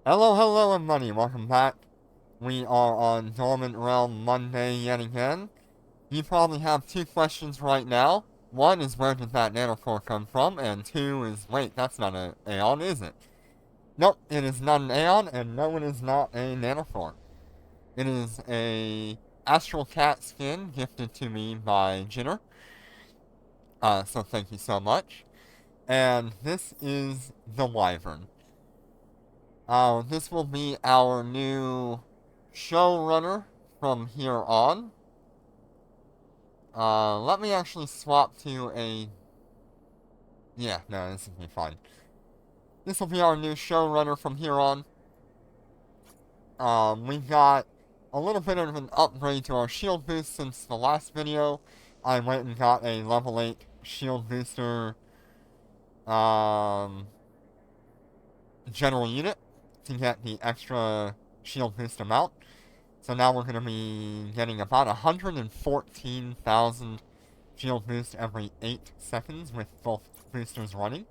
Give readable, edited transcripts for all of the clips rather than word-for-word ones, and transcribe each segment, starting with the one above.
Hello, hello, everybody. Welcome back. We are on Dormant Realm Monday yet again. You probably have two questions right now. One is, where did that nanocore come from? And two is, wait, that's not an Aeon, is it? Nope, it is not an Aeon, and no, it is not a nanocore. It is a Astral Cat skin gifted to me by Jinner. So thank you so much. And this is the Wyvern. This will be our new showrunner from here on. Let me actually swap to a... Yeah, no, this will be fine. This will be our new showrunner from here on. We got a little bit of an upgrade to our shield boost since the last video. I went and got a level 8 shield booster, general unit to get the extra shield boost amount. So now we're going to be getting about 114,000 shield boost every 8 seconds with both boosters running.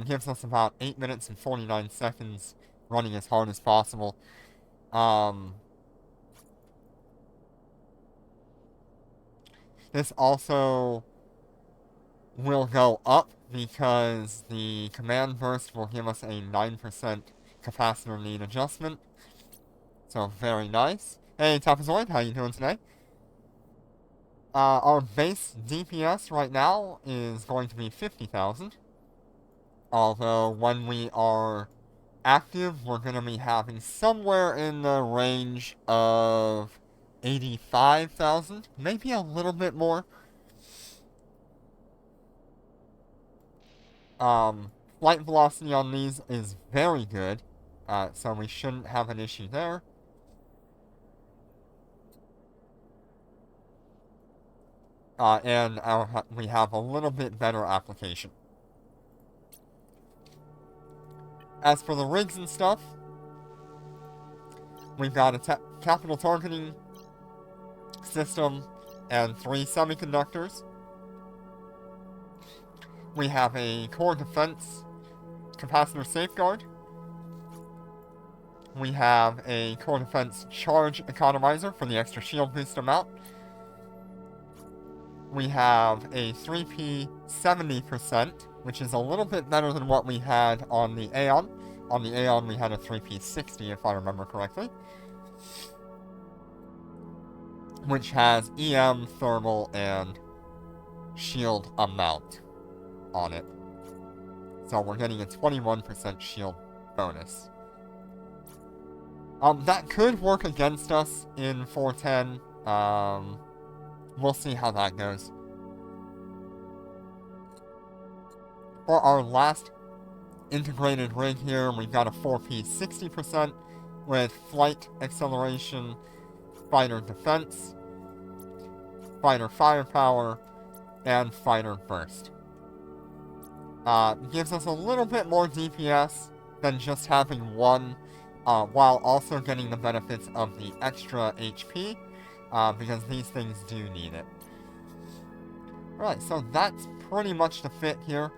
Gives us about 8 minutes and 49 seconds running as hard as possible. This also will go up because the command burst will give us a 9% capacitor need adjustment. So very nice. Hey, Tapazoid, how you doing today? Our base DPS right now is going to be 50,000. Although when we are active, we're going to be having somewhere in the range of 85,000. Maybe a little bit more. Flight velocity on these is very good. So we shouldn't have an issue there. And we have a little bit better application. As for the rigs and stuff, we've got a capital targeting system and 3 semiconductors. We have a core defense capacitor safeguard. We have a core defense charge economizer for the extra shield boost amount. We have a 3P 70%, which is a little bit better than what we had on the Aeon. On the Aeon, we had a 3P 60, if I remember correctly, which has EM, thermal, and shield amount on it. So we're getting a 21% shield bonus. That could work against us in 410. We'll see how that goes. For our last integrated rig here, we've got a 4P 60% with flight acceleration, fighter defense, fighter firepower, and fighter burst. Gives us a little bit more DPS than just having one, while also getting the benefits of the extra HP, because these things do need it. Alright, so that's pretty much the fit here.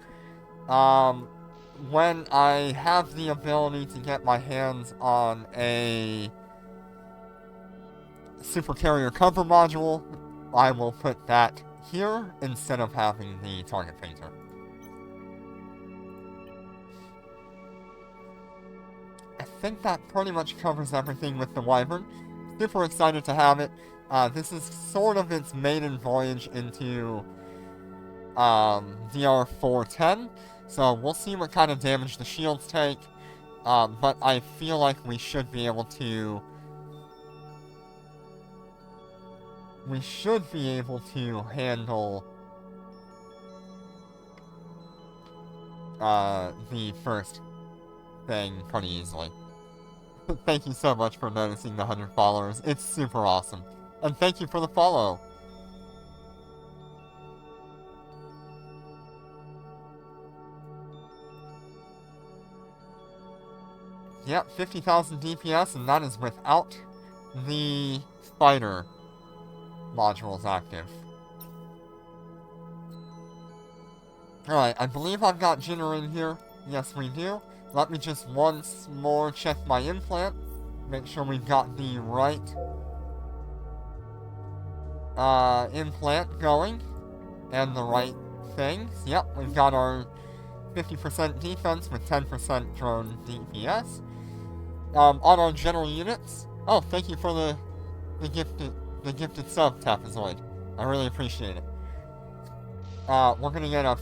When I have the ability to get my hands on a super carrier cover module, I will put that here instead of having the target painter. I think that pretty much covers everything with the Wyvern. Super excited to have it. This is sort of its maiden voyage into DR410, so we'll see what kind of damage the shields take, but I feel like we should be able to... We should be able to handle the first thing pretty easily. Thank you so much for noticing the 100 followers. It's super awesome. And thank you for the follow. Yep, 50,000 DPS, and that is without the fighter modules active. Alright, I believe I've got Jinner in here. Yes, we do. Let me just once more check my implant. Make sure we've got the right implant going. And the right things. Yep, we've got our 50% defense with 10% drone DPS. On our general units. Oh, thank you for the gifted sub, Tapazoid. I really appreciate it. We're gonna get a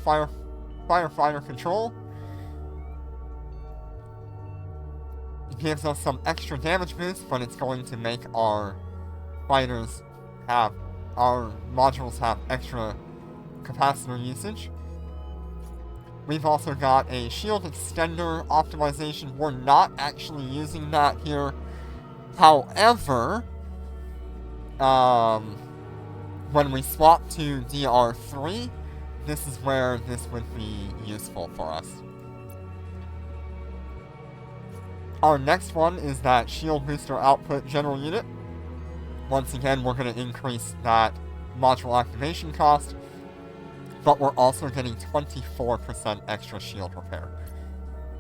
firefighter control. It gives us some extra damage boost, but it's going to make our fighters have, our modules have extra capacitor usage. We've also got a shield extender optimization. We're not actually using that here. However, when we swap to DR3, this is where this would be useful for us. Our next one is that shield booster output general unit. Once again, we're going to increase that module activation cost, but we're also getting 24% extra shield repair.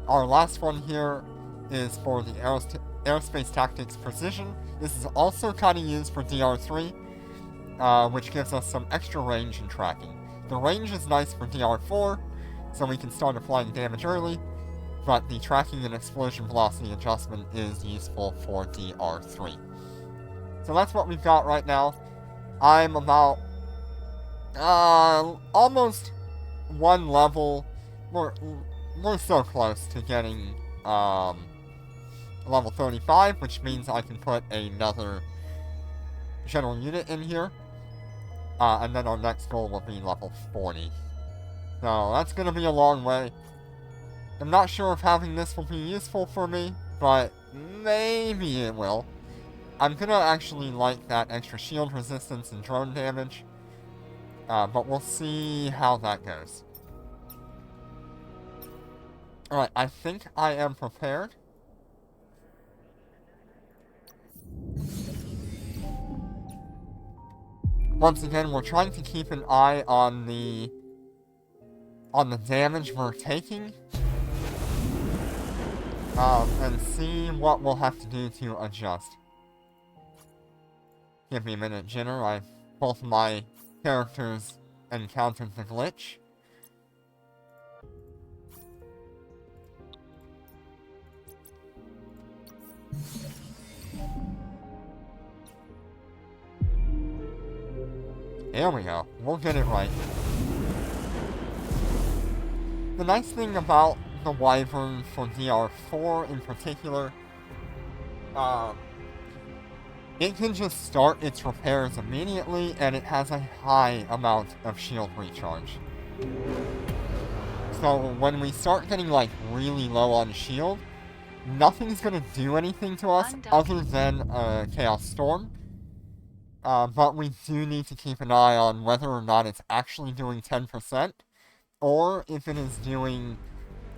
Our last one here is for the Aerospace Tactics Precision. This is also kind of used for DR3, which gives us some extra range and tracking. The range is nice for DR4, so we can start applying damage early, but the tracking and explosion velocity adjustment is useful for DR3. So that's what we've got right now. I'm about almost one level. We're so close to getting level 35, which means I can put another general unit in here. And then our next goal will be level 40. So that's going to be a long way. I'm not sure if having this will be useful for me, but maybe it will. I'm going to actually like that extra shield resistance and drone damage. But we'll see how that goes. Alright, I think I am prepared. Once again, we're trying to keep an eye on the damage we're taking. And see what we'll have to do to adjust. Give me a minute, Jinner. Both my characters encountered the glitch. There we go. We'll get it right. The nice thing about the Wyvern for DR4 in particular, it can just start its repairs immediately, and it has a high amount of shield recharge. So when we start getting like really low on shield, nothing's gonna do anything to us other than a Chaos Storm. But we do need to keep an eye on whether or not it's actually doing 10%, or if it is doing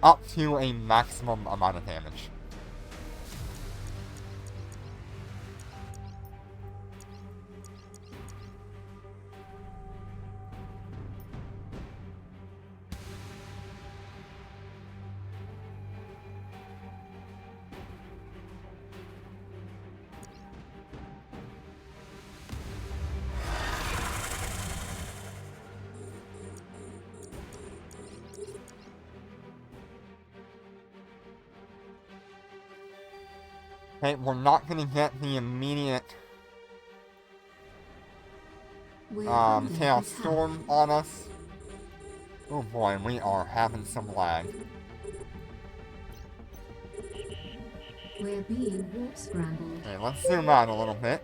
up to a maximum amount of damage. Okay, we're not gonna get the immediate Chaos Storm on us. Oh boy, we are having some lag. We're being warp scrambled. Okay, let's zoom out a little bit.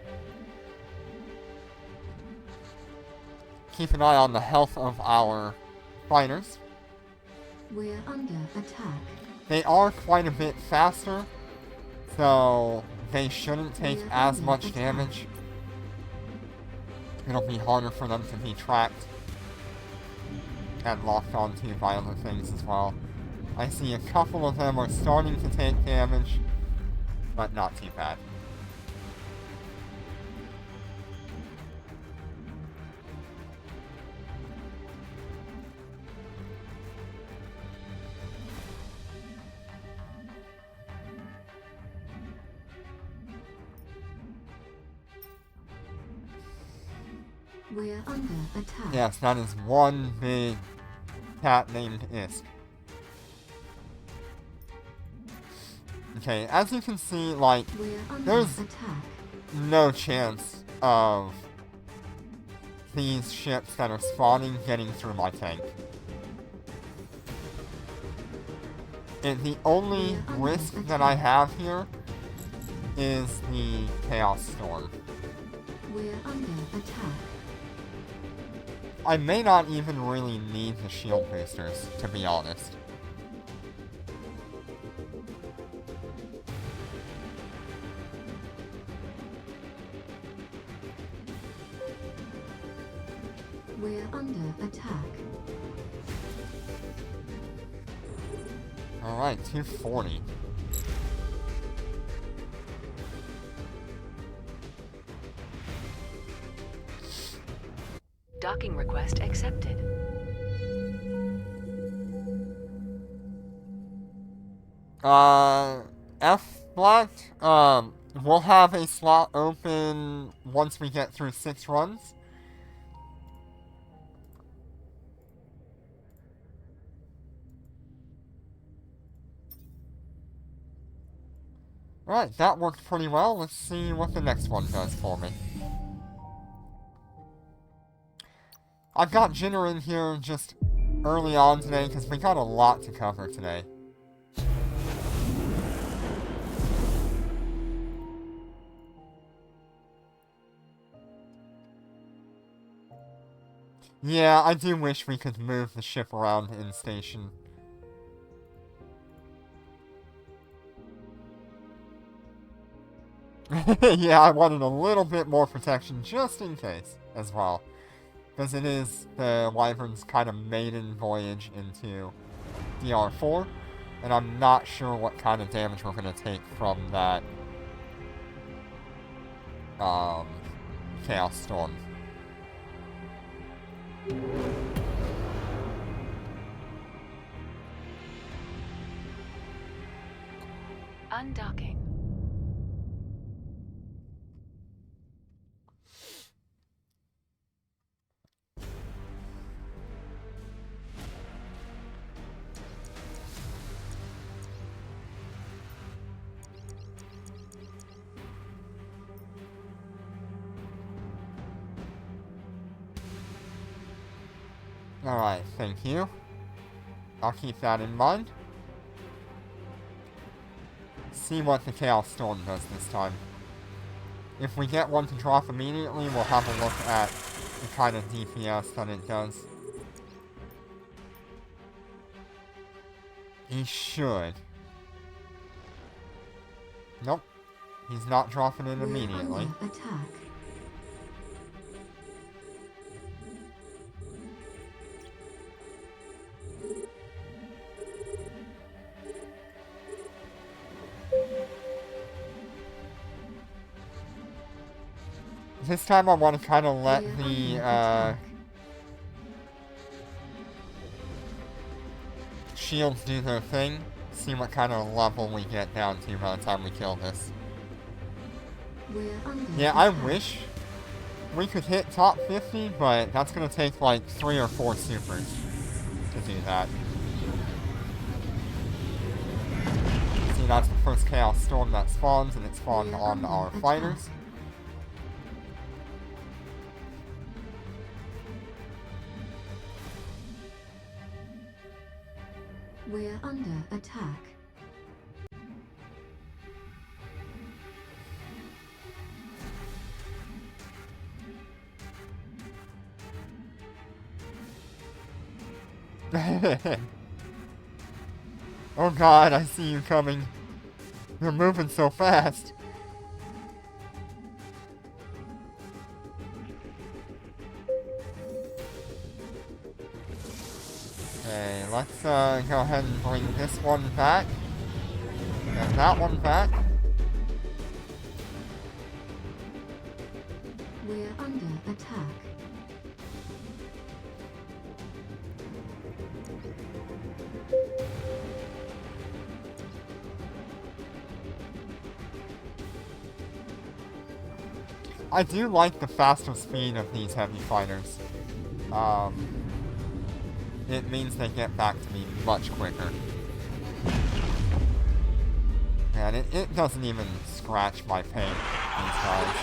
Keep an eye on the health of our fighters. We're under attack. They are quite a bit faster, so they shouldn't take as much damage. It'll be harder for them to be tracked and locked onto by other things as well. I see a couple of them are starting to take damage, but not too bad. We're under attack. Yes, that is one big cat named Isk. Okay, as you can see, like, We're under there's attack. no chance of these ships that are spawning getting through my tank. And the only risk that I have here is the Chaos Storm. We're under attack. I may not even really need the shield boosters, to be honest. We're under attack. Alright, 240. Docking request accepted. F Black, we'll have a slot open once we get through 6 runs. Alright, that worked pretty well. Let's see what the next one does for me. I've got Jinner in here just early on today because we got a lot to cover today. Yeah, I do wish we could move the ship around in station. Yeah, I wanted a little bit more protection just in case as well. Because it is the Wyvern's kind of maiden voyage into DR4. And I'm not sure what kind of damage we're going to take from that Chaos Storm. Undocking. Alright, thank you. I'll keep that in mind. See what the Chaos Storm does this time. If we get one to drop immediately, we'll have a look at the kind of DPS that it does. He should. Nope. He's not dropping it immediately. We're under attack. This time I want to kind of let We're the, under attack. shields do their thing. See what kind of level we get down to by the time we kill this. We're under Yeah, I attack. wish we could hit top 50, but that's going to take like 3 or 4 supers to do that. See, that's the first Chaos Storm that spawns, and it spawned We're on under our attack. fighters. We're under attack. Oh god, I see you coming. You're moving so fast. Okay, let's go ahead and bring this one back. And that one back. We're under attack. I do like the faster speed of these heavy fighters. It means they get back to me much quicker. And it doesn't even scratch my paint, these guys.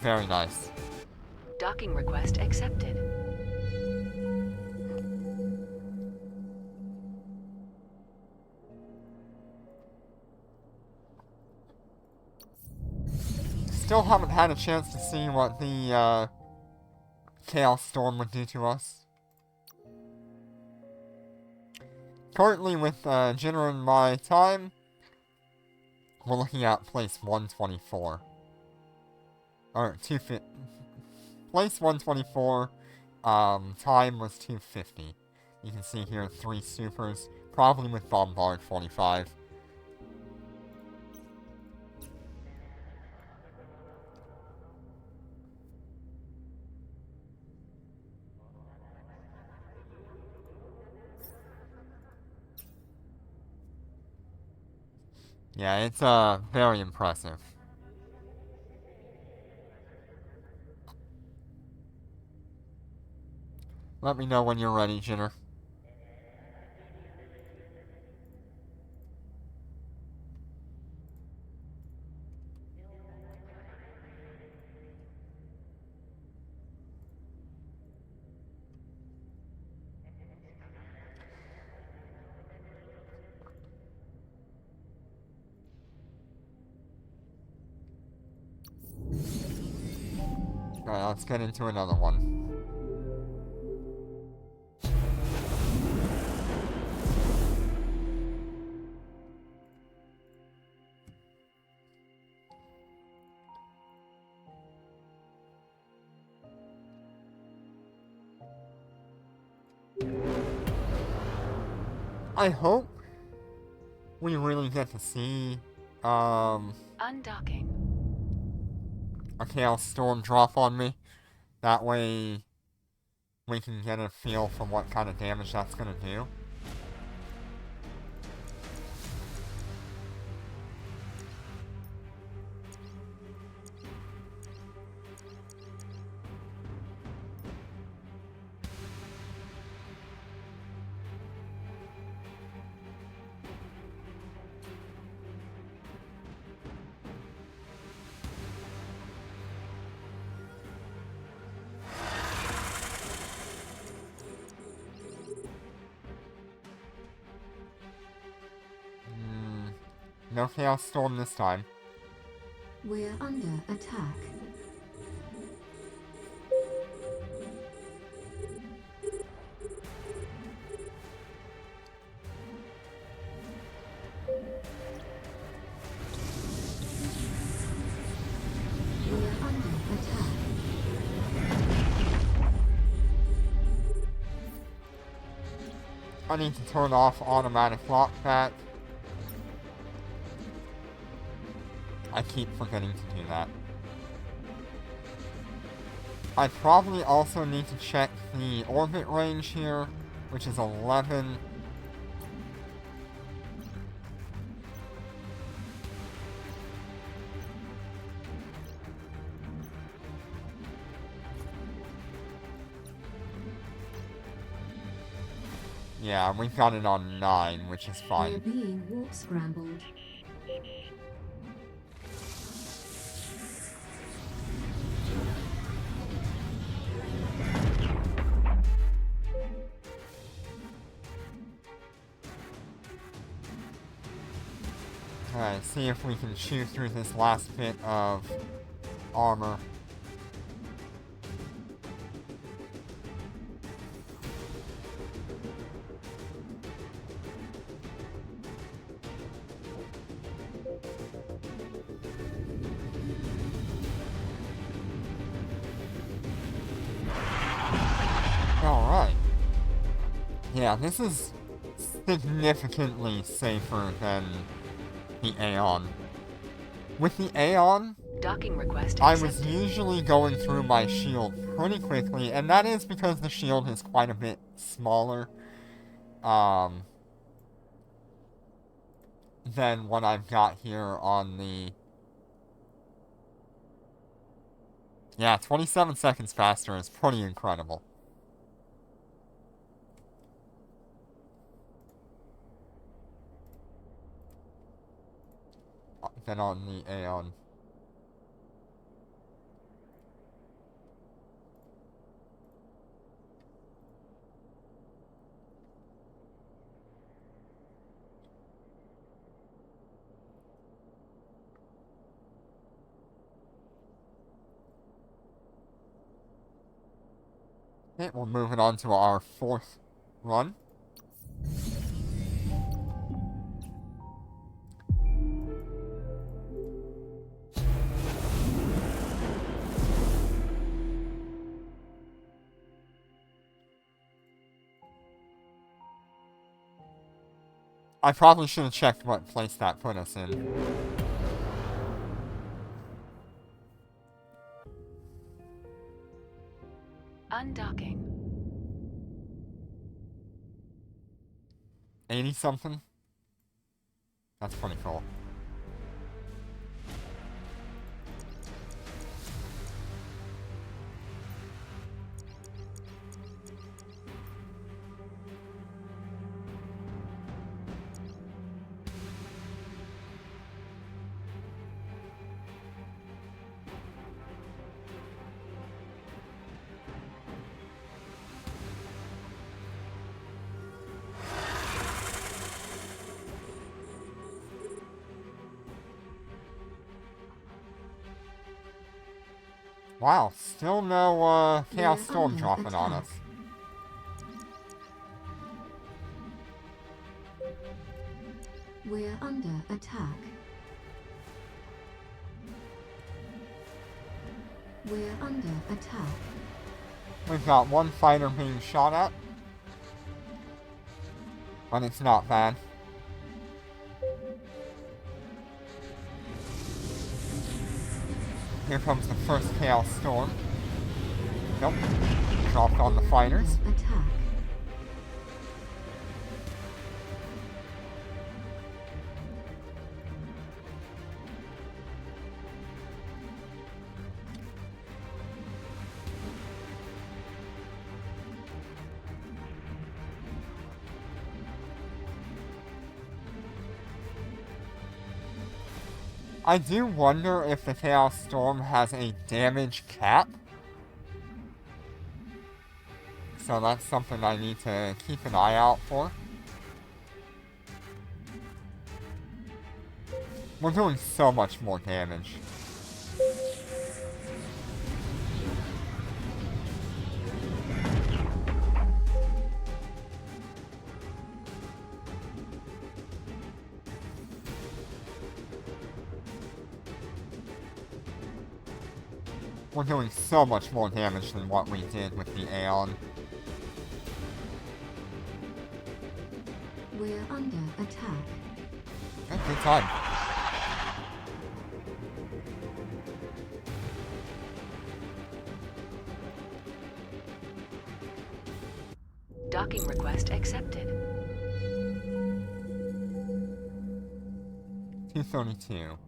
Very nice. Docking request accepted. Still haven't had a chance to see what the Chaos Storm would do to us. Currently with Jinner in my time, we're looking at place 124. Or 250. Place 124, time was 250. You can see here 3 supers, probably with Bombard 45. Yeah, it's very impressive. Let me know when you're ready, Jinner. Alright, let's get into another one. I hope we really get to see, Undocking. a Chaos Storm drop on me. That way, we can get a feel for what kind of damage that's gonna do. No Chaos Storm this time. We're under attack. We're under attack. I need to turn off automatic lockback. I keep forgetting to do that. I probably also need to check the orbit range here, which is 11. Yeah, we've got it on 9, which is We're fine. being warp scrambled. Alright, see if we can chew through this last bit of armor. Alright. Yeah, this is significantly safer than the Aeon. With the Aeon, Docking request I accepted. was usually going through my shield pretty quickly, and that is because the shield is quite a bit smaller. than what I've got here on the... Yeah, 27 seconds faster is pretty incredible. Than on the Aeon. Okay, we're moving on to our fourth run. I probably should have checked what place that put us in. Undocking. 80-something? That's pretty cool. Wow, still no Chaos We're Storm under dropping on attack. us. We're under attack. We're under attack. We've got one fighter being shot at. But it's not bad. Here comes the first Chaos Storm. Nope. Dropped on the fighters. Under attack. I do wonder if the Chaos Storm has a damage cap. So that's something I need to keep an eye out for. We're doing so much more damage. We're doing so much more damage than what we did with the Aeon. We're under attack. Okay, good time. Docking request accepted. 232.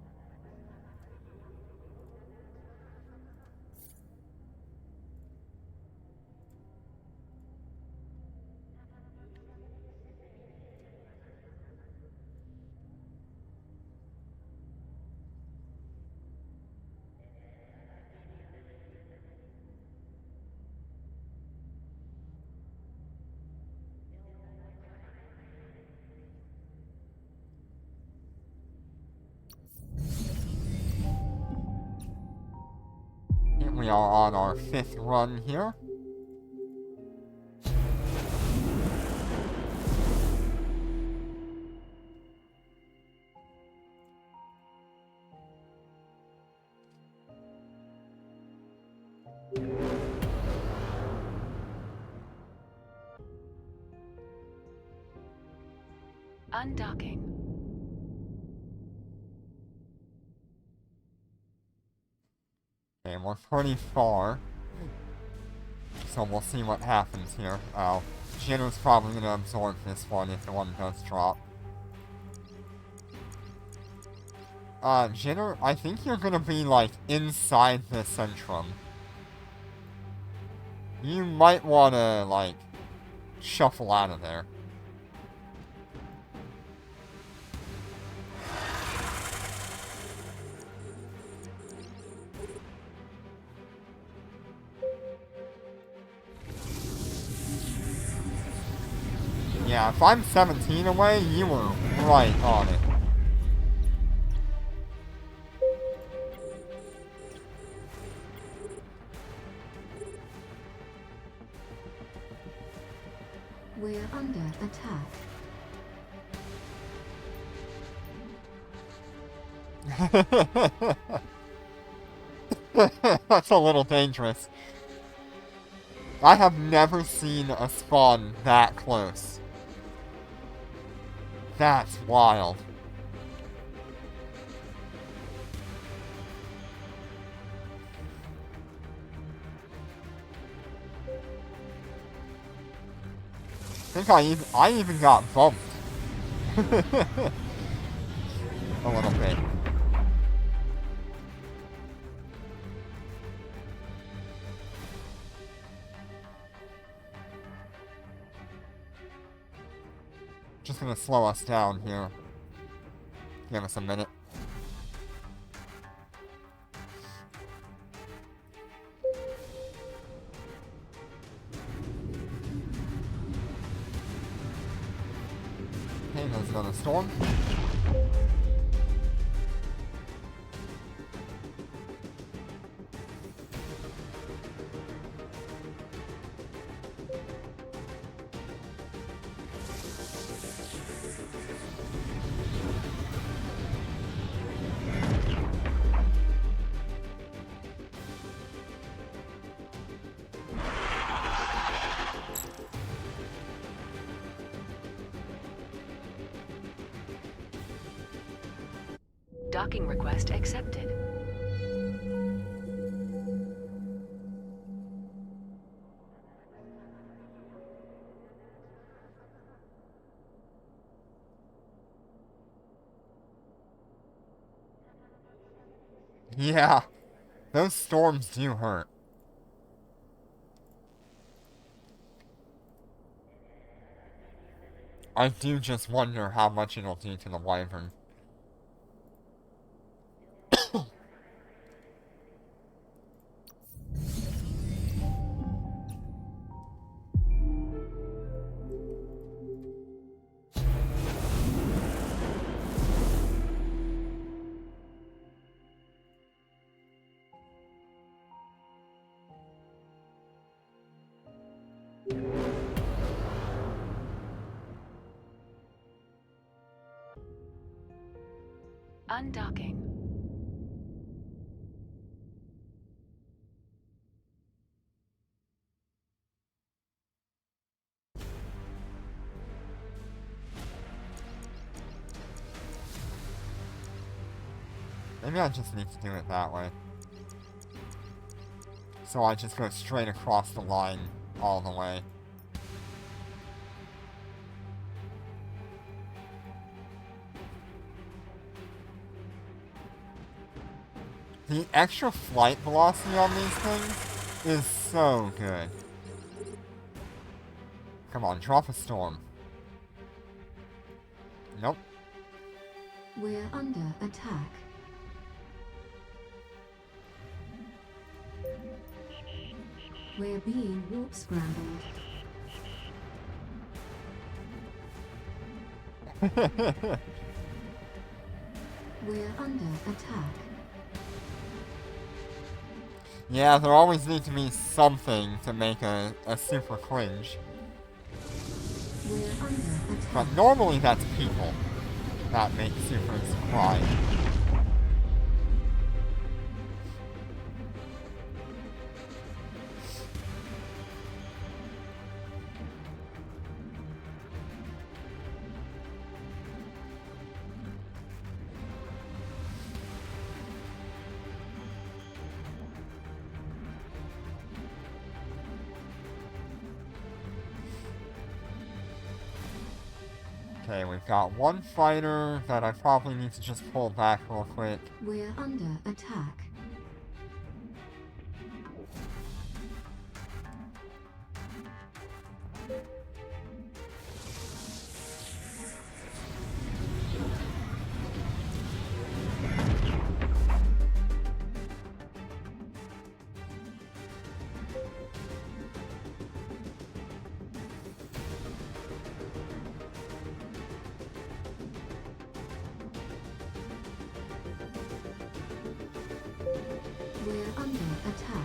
We are on our fifth run here. Undocking. Okay, we're pretty far. So we'll see what happens here. Jinnu's probably gonna absorb this one if the one does drop. Jitter, I think you're gonna be, like, inside the Centrum. You might wanna, like, shuffle out of there. Yeah, if I'm 17 away, you were right on it. We're under attack. That's a little dangerous. I have never seen a spawn that close. That's wild. I think I even got bumped. A little bit. Just gonna slow us down here. Give us a minute. Okay, there's another storm. Docking request accepted. Yeah, those storms do hurt. I do just wonder how much it'll do to the Wyvern. Undocking. Maybe I just need to do it that way. So I just go straight across the line all the way. The extra flight velocity on these things is so good. Come on, drop a storm. Nope. We're under attack. We're being warp scrambled. We're under attack. Yeah, there always needs to be something to make a super cringe. We're under attack. But normally that's people that make supers cry. Okay, we've got one fighter that I probably need to just pull back real quick. We're under attack. We're under attack.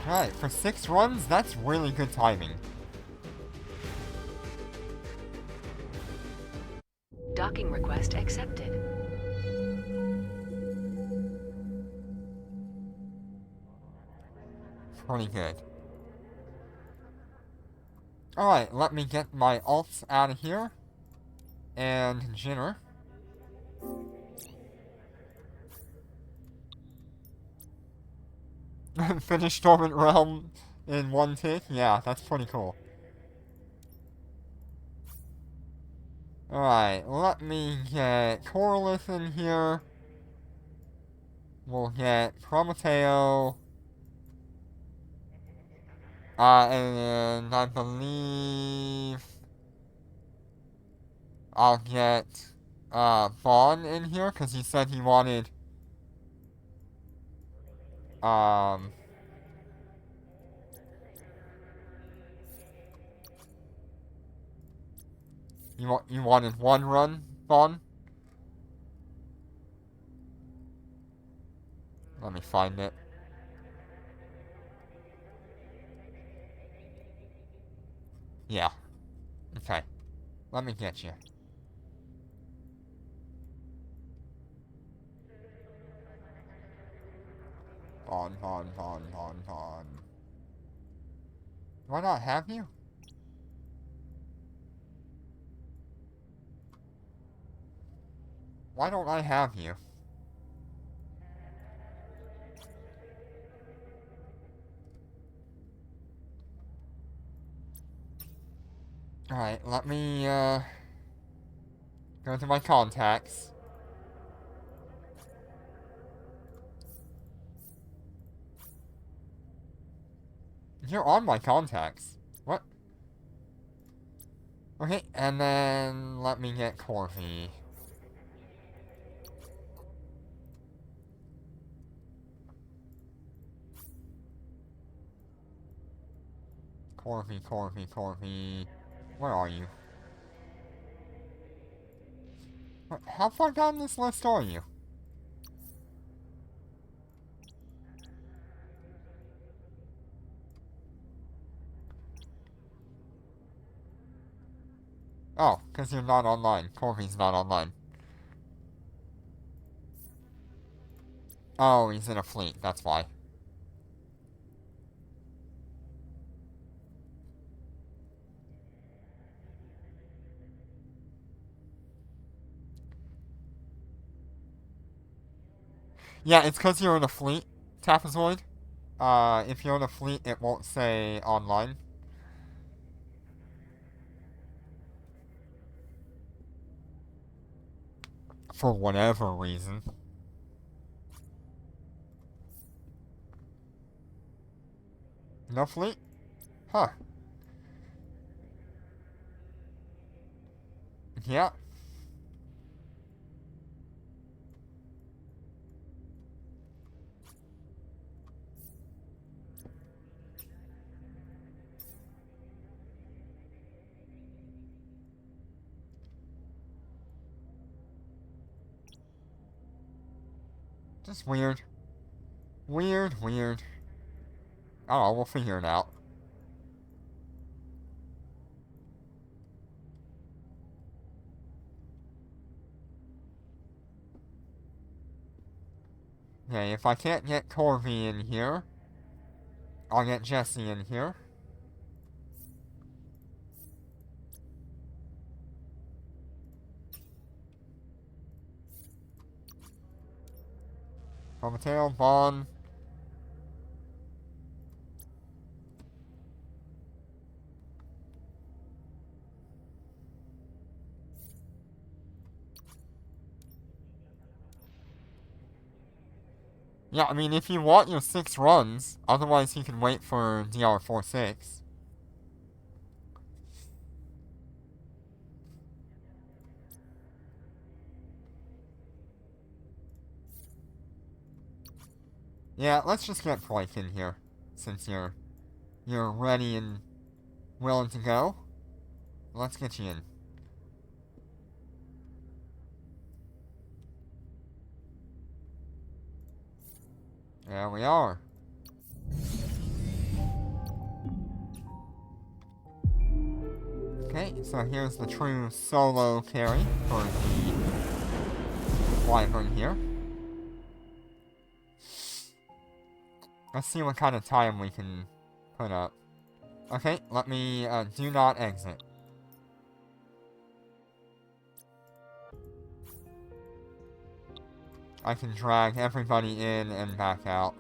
Alright, for 6 runs, that's really good timing. Docking request accepted. Pretty good. Alright, let me get my alts out of here. And Jinner. Finish Dormant Realm in one take? Yeah, that's pretty cool. Alright, let me get Coralith in here. We'll get Prometeo. And I believe I'll get Vaughn in here because he said he wanted you wanted one run, Vaughn? Let me find it. Yeah. Okay. Let me get you. Vaughn. Do I not have you? Why don't I have you? Alright, let me, go to my contacts. You're on my contacts. What? Okay, and then let me get Corby. Corby. Where are you? How far down this list are you? Oh, because you're not online. Corby's not online. Oh, he's in a fleet, that's why. Yeah, it's because you're in a fleet, Tapazoid. If you're in a fleet, it won't say online. For whatever reason. No fleet? Huh. Yeah. Just weird. Weird. Oh, we'll figure it out. Okay, if I can't get Corby in here, I'll get Jesse in here. Mateo, Bond. Yeah, I mean, if you want your 6 runs, otherwise you can wait for DR46. Yeah, let's just get Blake in here, since you're ready and willing to go. Let's get you in. There we are. Okay, so here's the true solo carry for the Wyvern here. Let's see what kind of time we can put up. Okay, let me do not exit. I can drag everybody in and back out.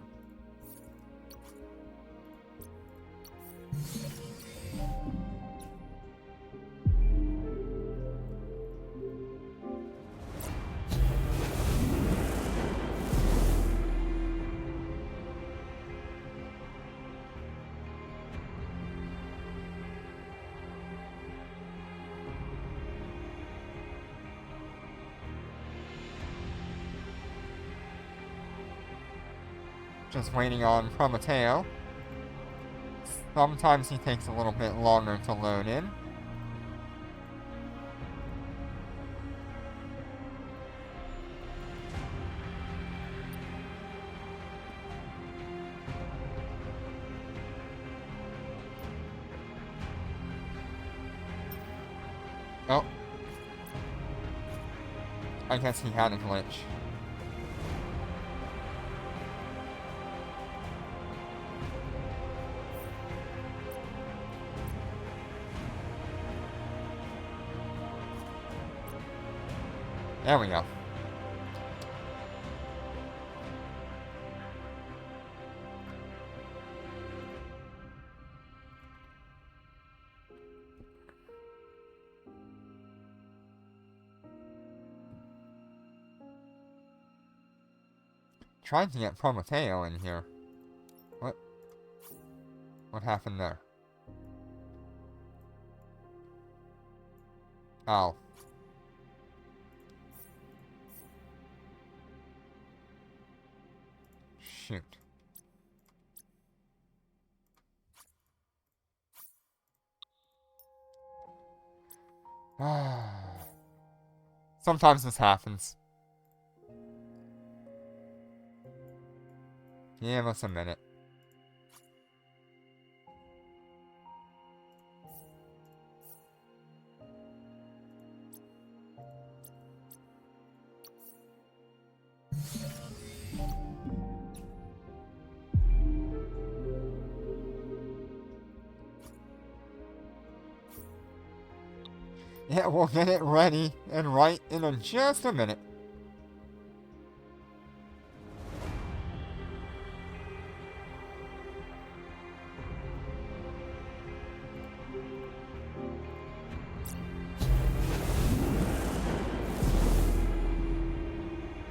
Just waiting on Prometeo. Sometimes he takes a little bit longer to load in. Oh. I guess he had a glitch. There we go. Tried to get Prometeo in here. What? What happened there? Oh. Shoot. Sometimes this happens. Give us a minute. Yeah, we'll get it ready and right in just a minute.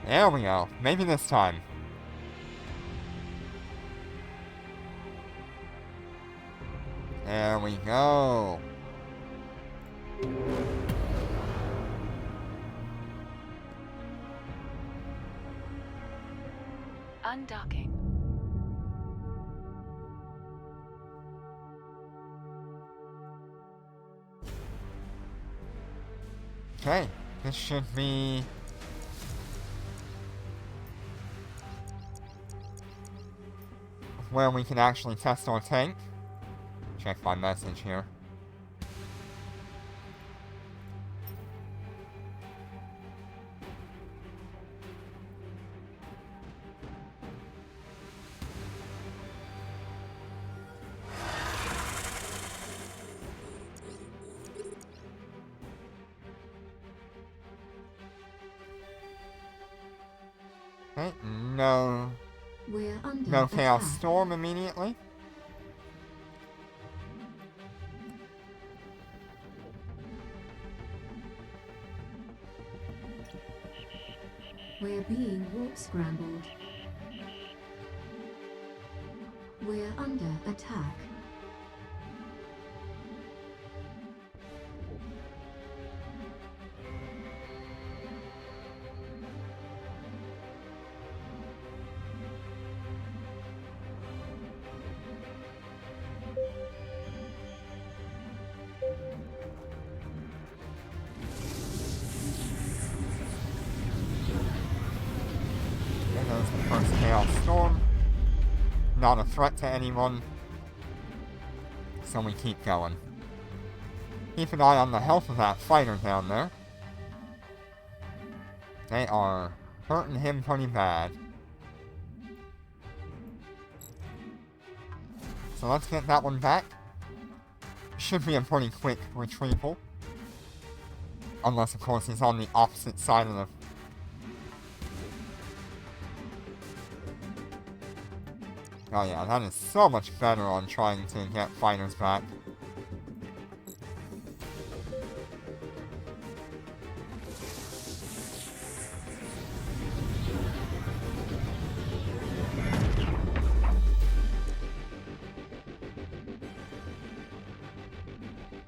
There we go. Maybe this time. There we go. Undocking. Okay, this should be... where we can actually test our tank. Check my message here. Okay, no We're under No Chaos attack. Storm immediately. We're being warp scrambled. We're under attack. There goes the first Chaos Storm. Not a threat to anyone. So we keep going. Keep an eye on the health of that fighter down there. They are hurting him pretty bad. So let's get that one back. Should be a pretty quick retrieval. Unless, of course, he's on the opposite side of the... Oh yeah, that is so much better on trying to get fighters back.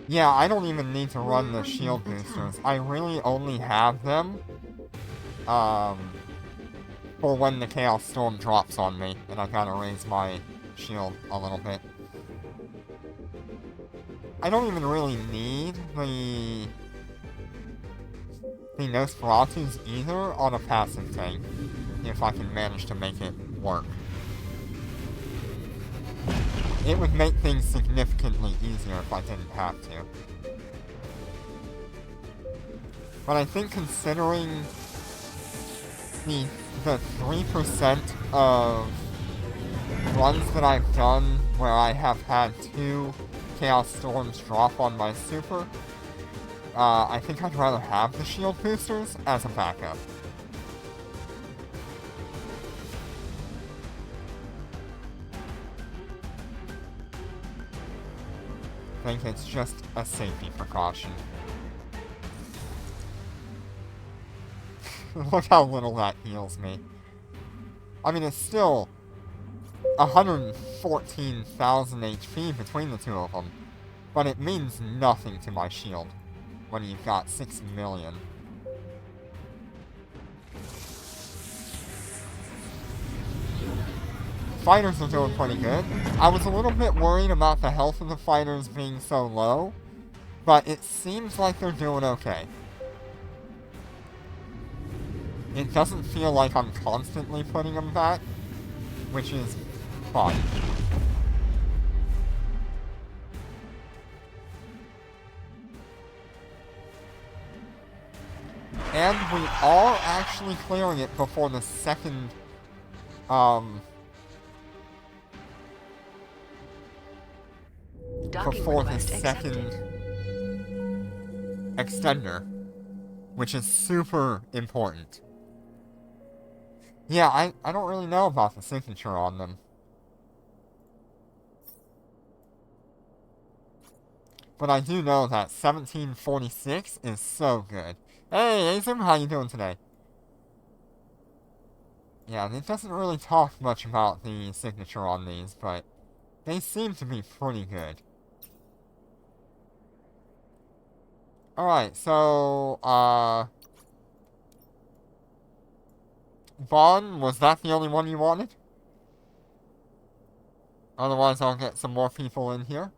Yeah, I don't even need to run the shield boosters. I really only have them, for when the Chaos Storm drops on me, and I gotta raise my shield a little bit. I don't even really need the Nosferatus either on a passive tank, if I can manage to make it work. It would make things significantly easier if I didn't have to. But I think considering the 3% of runs that I've done where I have had 2 Chaos Storms drop on my super, I think I'd rather have the shield boosters as a backup. I think it's just a safety precaution. Look how little that heals me. I mean, it's still 114,000 HP between the two of them, but it means nothing to my shield when you've got 6 million. Fighters are doing pretty good. I was a little bit worried about the health of the fighters being so low, but it seems like they're doing okay. It doesn't feel like I'm constantly putting them back, which is fine. And we are actually clearing it before the second, before the second extender, which is super important. Yeah, I don't really know about the signature on them. But I do know that 1746 is so good. Hey, Azim, how you doing today? Yeah, it doesn't really talk much about the signature on these, but they seem to be pretty good. Alright, so, Vaughn, was that the only one you wanted? Otherwise, I'll get some more people in here.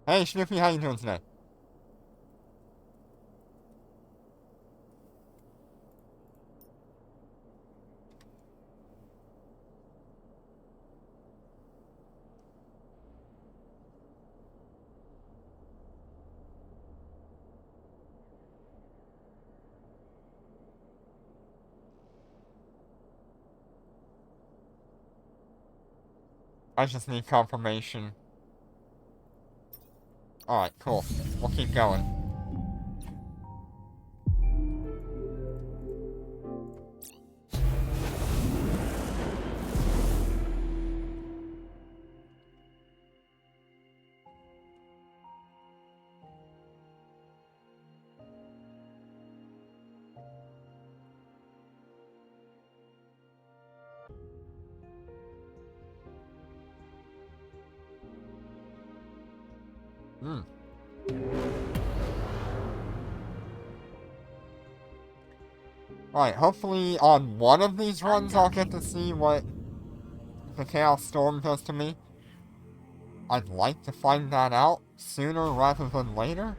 Hey, Snoopy, how you doing today? I just need confirmation. Alright, cool. We'll keep going. Hmm. Alright, hopefully on one of these runs I'll get to see what the Chaos Storm does to me. I'd like to find that out sooner rather than later.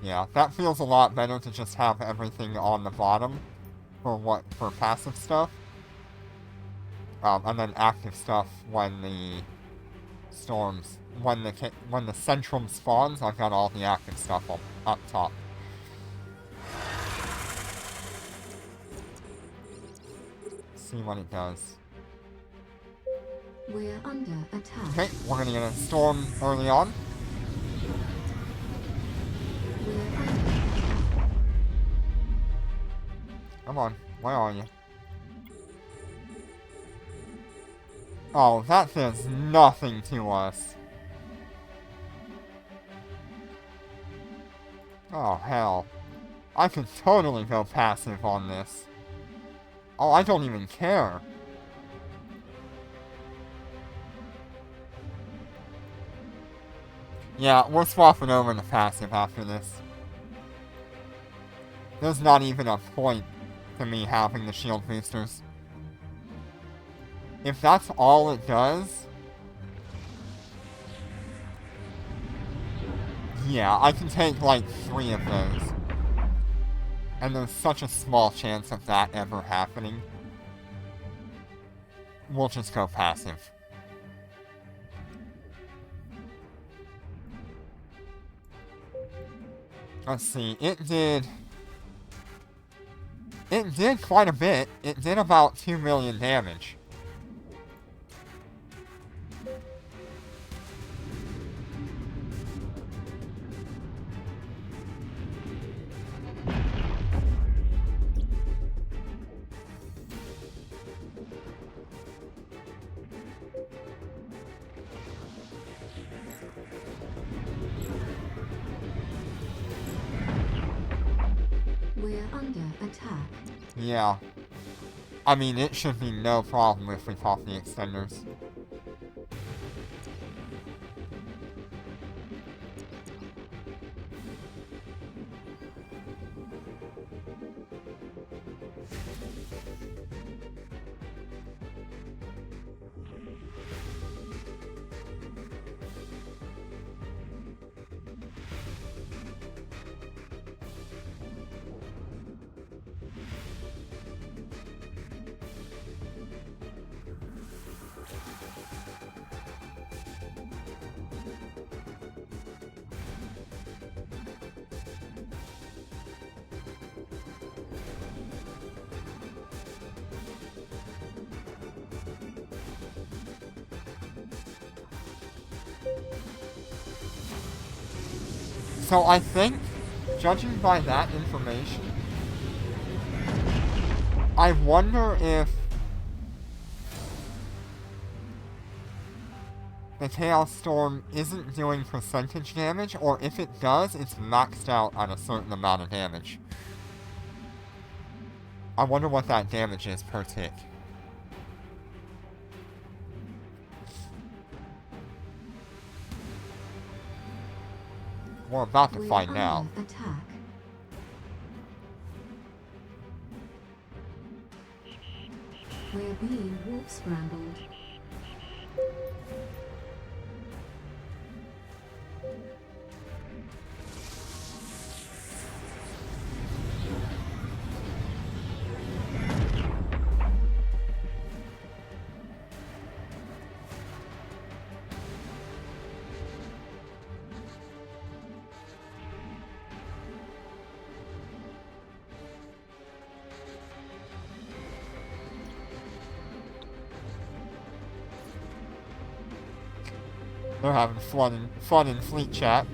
Yeah, that feels a lot better to just have everything on the bottom for passive stuff. And then active stuff when the storms, when the Centrum spawns, I've got all the active stuff up top. See what it does. We're under attack. Okay, we're gonna get a storm early on. We're under attack. Come on, where are you? Oh, that does nothing to us. Oh, hell. I could totally go passive on this. Oh, I don't even care. Yeah, we're swapping over to passive after this. There's not even a point to me having the shield boosters. If that's all it does... yeah, I can take like 3 of those. And there's such a small chance of that ever happening. We'll just go passive. Let's see, it did quite a bit. It did about 2 million damage. We're under attack. Yeah. I mean, it should be no problem if we pop the extenders. So I think, judging by that information, I wonder if the Chaos Storm isn't doing percentage damage, or if it does, it's maxed out at a certain amount of damage. I wonder what that damage is per tick. We're about to find out. Attack. We're being warp scrambled. They're having fun in fleet chat.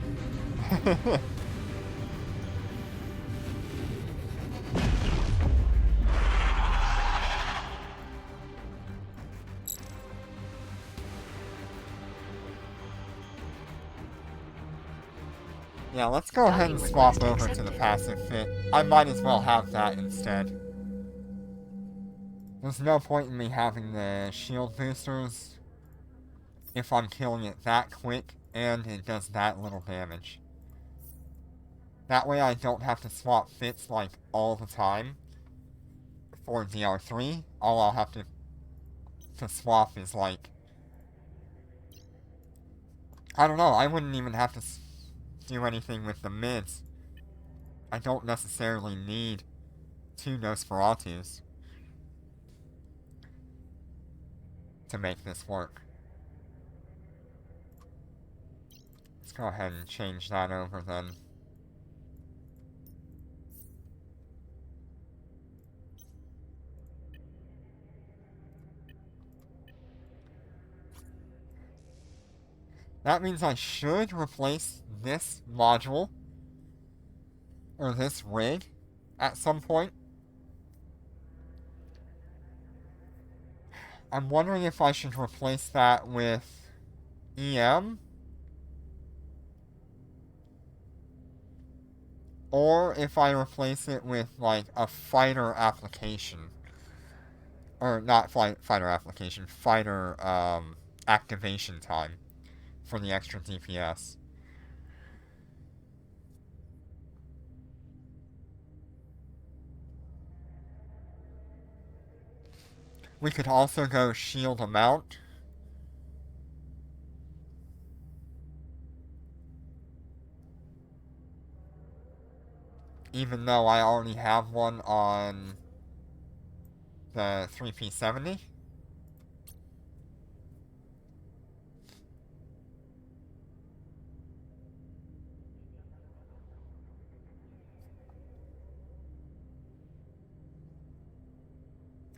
Yeah, let's go ahead and swap over to the passive fit. I might as well have that instead. There's no point in me having the shield boosters if I'm killing it that quick and it does that little damage. That way I don't have to swap fits like all the time for DR3. All I'll have to swap is like... I don't know, I wouldn't even have to do anything with the mids. I don't necessarily need 2 Nosferatus to make this work. Let's go ahead and change that over then. That means I should replace this module, or this rig, at some point. I'm wondering if I should replace that with EM, or if I replace it with, like, a fighter application. Or not fighter application, fighter activation time for the extra DPS. We could also go shield amount. Even though I already have one on the 3P70.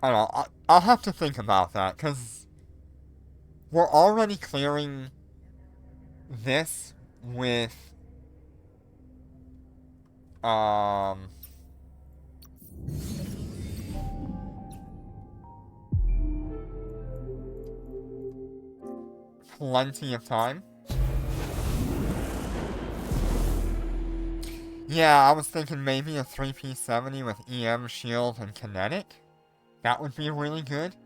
I don't know, I'll have to think about that, because we're already clearing this with, plenty of time. Yeah, I was thinking maybe a 3P70 with EM, shield, and kinetic. That would be really good.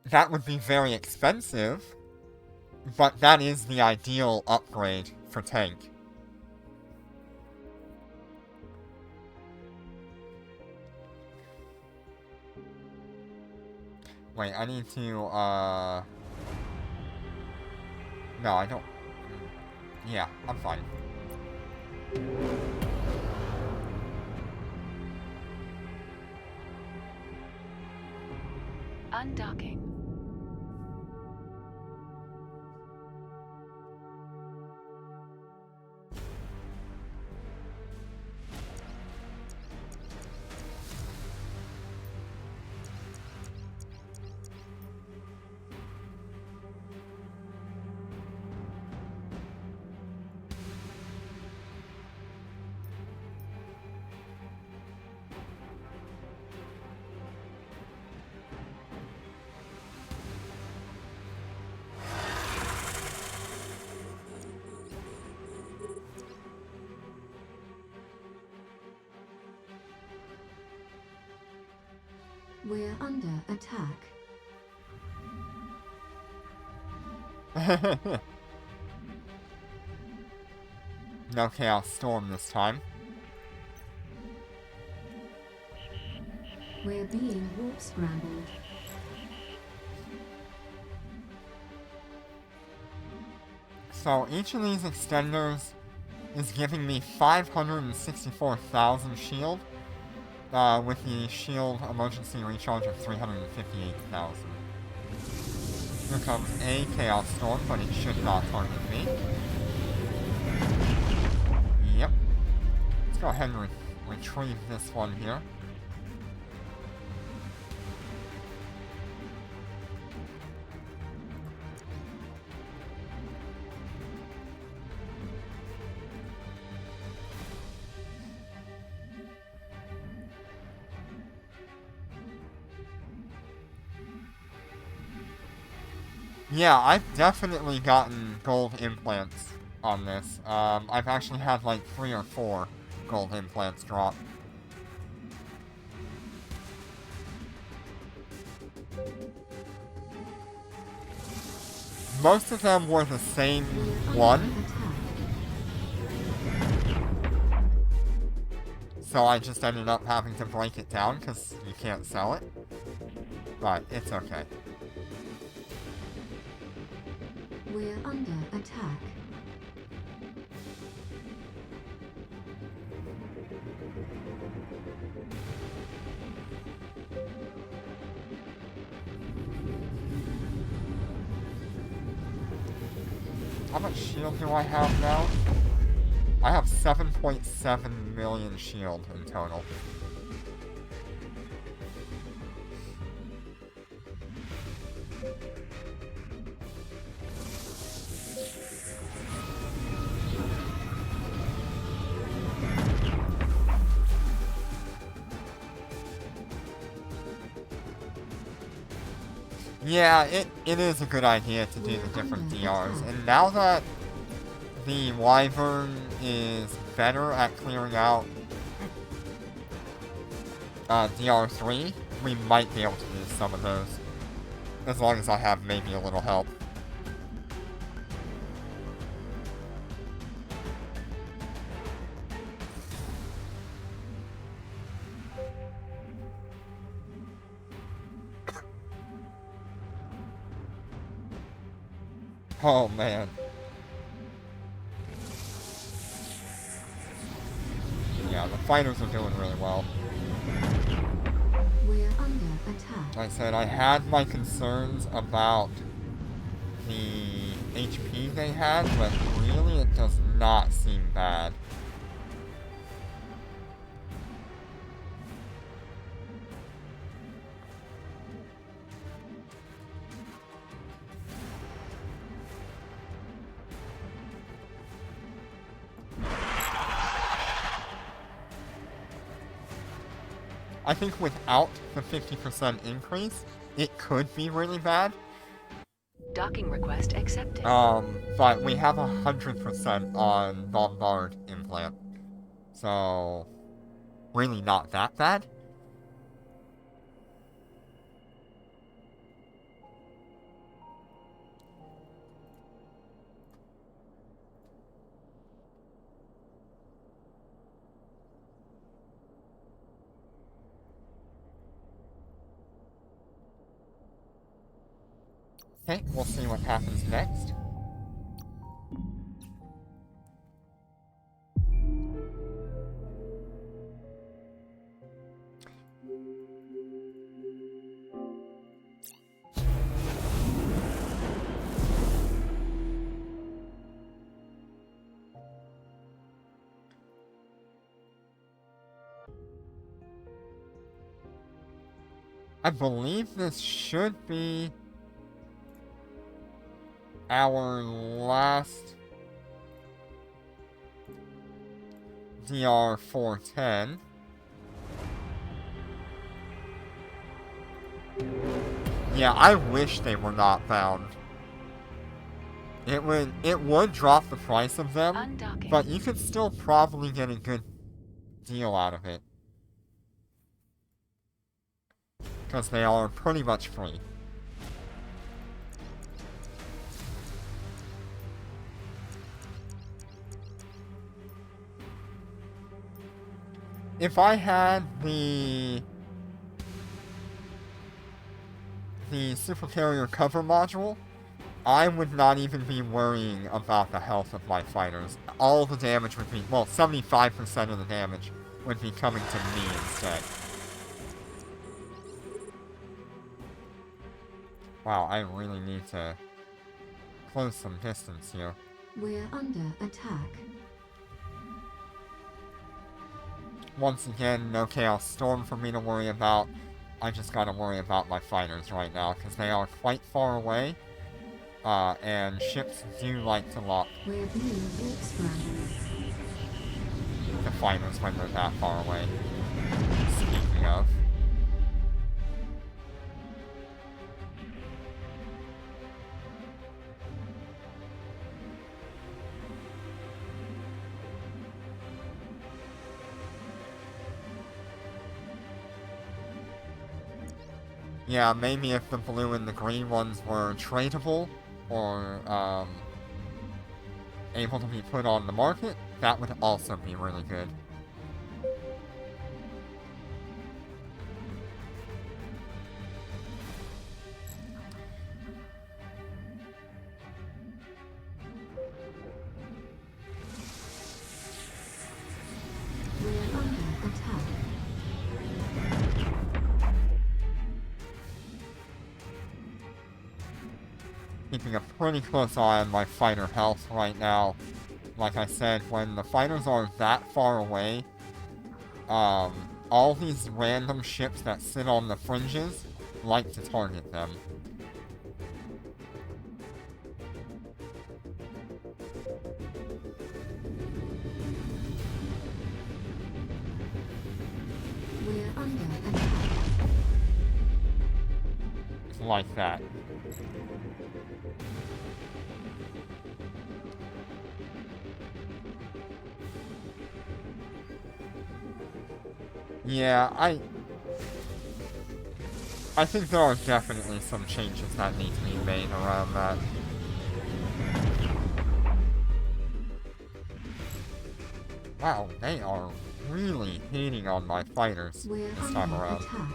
That would be very expensive, but that is the ideal upgrade for tank. Wait, I need to, no, I don't... Yeah, I'm fine. Undocking. We're under attack. No Chaos Storm this time. We're being warp scrambled. So each of these extenders is giving me 564,000 shield, with the shield emergency recharge of 358,000. Here comes a Chaos Storm, but it should not target me. Yep. Let's go ahead and retrieve this one here. Yeah, I've definitely gotten gold implants on this. I've actually had like 3 or 4 gold implants drop. Most of them were the same one, so I just ended up having to break it down because you can't sell it. But it's okay. We're under attack. How much shield do I have now? I have 7.7 million shield in total. Yeah, it is a good idea to do the different DRs, and now that the Wyvern is better at clearing out DR3, we might be able to use some of those, as long as I have maybe a little help. Oh man. Yeah, the fighters are doing really well. We're under attack. Like I said, I had my concerns about the HP they had, but really it does not seem bad. I think without the 50% increase, it could be really bad. Docking request accepted. But we have 100% on Bombard implant. So, really not that bad. Okay, we'll see what happens next. I believe this should be our last DR 410. Yeah, I wish they were not bound. It would drop the price of them, Undocking. but you could still probably get a good deal out of it. Because they are pretty much free. If I had the the super carrier cover module, I would not even be worrying about the health of my fighters. All the damage would be, well, 75% of the damage would be coming to me instead. Wow, I really need to close some distance here. We're under attack. Once again, no Chaos Storm for me to worry about. I just gotta worry about my fighters right now, because they are quite far away. And ships do like to lock We're being warp scrambled. the fighters when they're that far away. Speaking of. Yeah, maybe if the blue and the green ones were tradable, or, able to be put on the market, that would also be really good. We're under attack. Keeping a pretty close eye on my fighter health right now. Like I said, when the fighters are that far away, all these random ships that sit on the fringes like to target them. We're under attack. Like that. Yeah, I think there are definitely some changes that need to be made around that. Wow, they are really hating on my fighters We're this time under around. attack.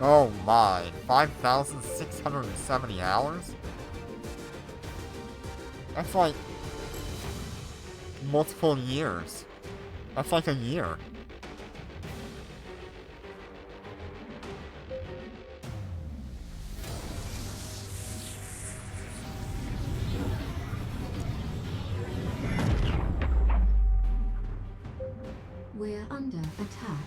Oh my, 5,670 hours? That's like multiple years. That's like a year. We're under attack.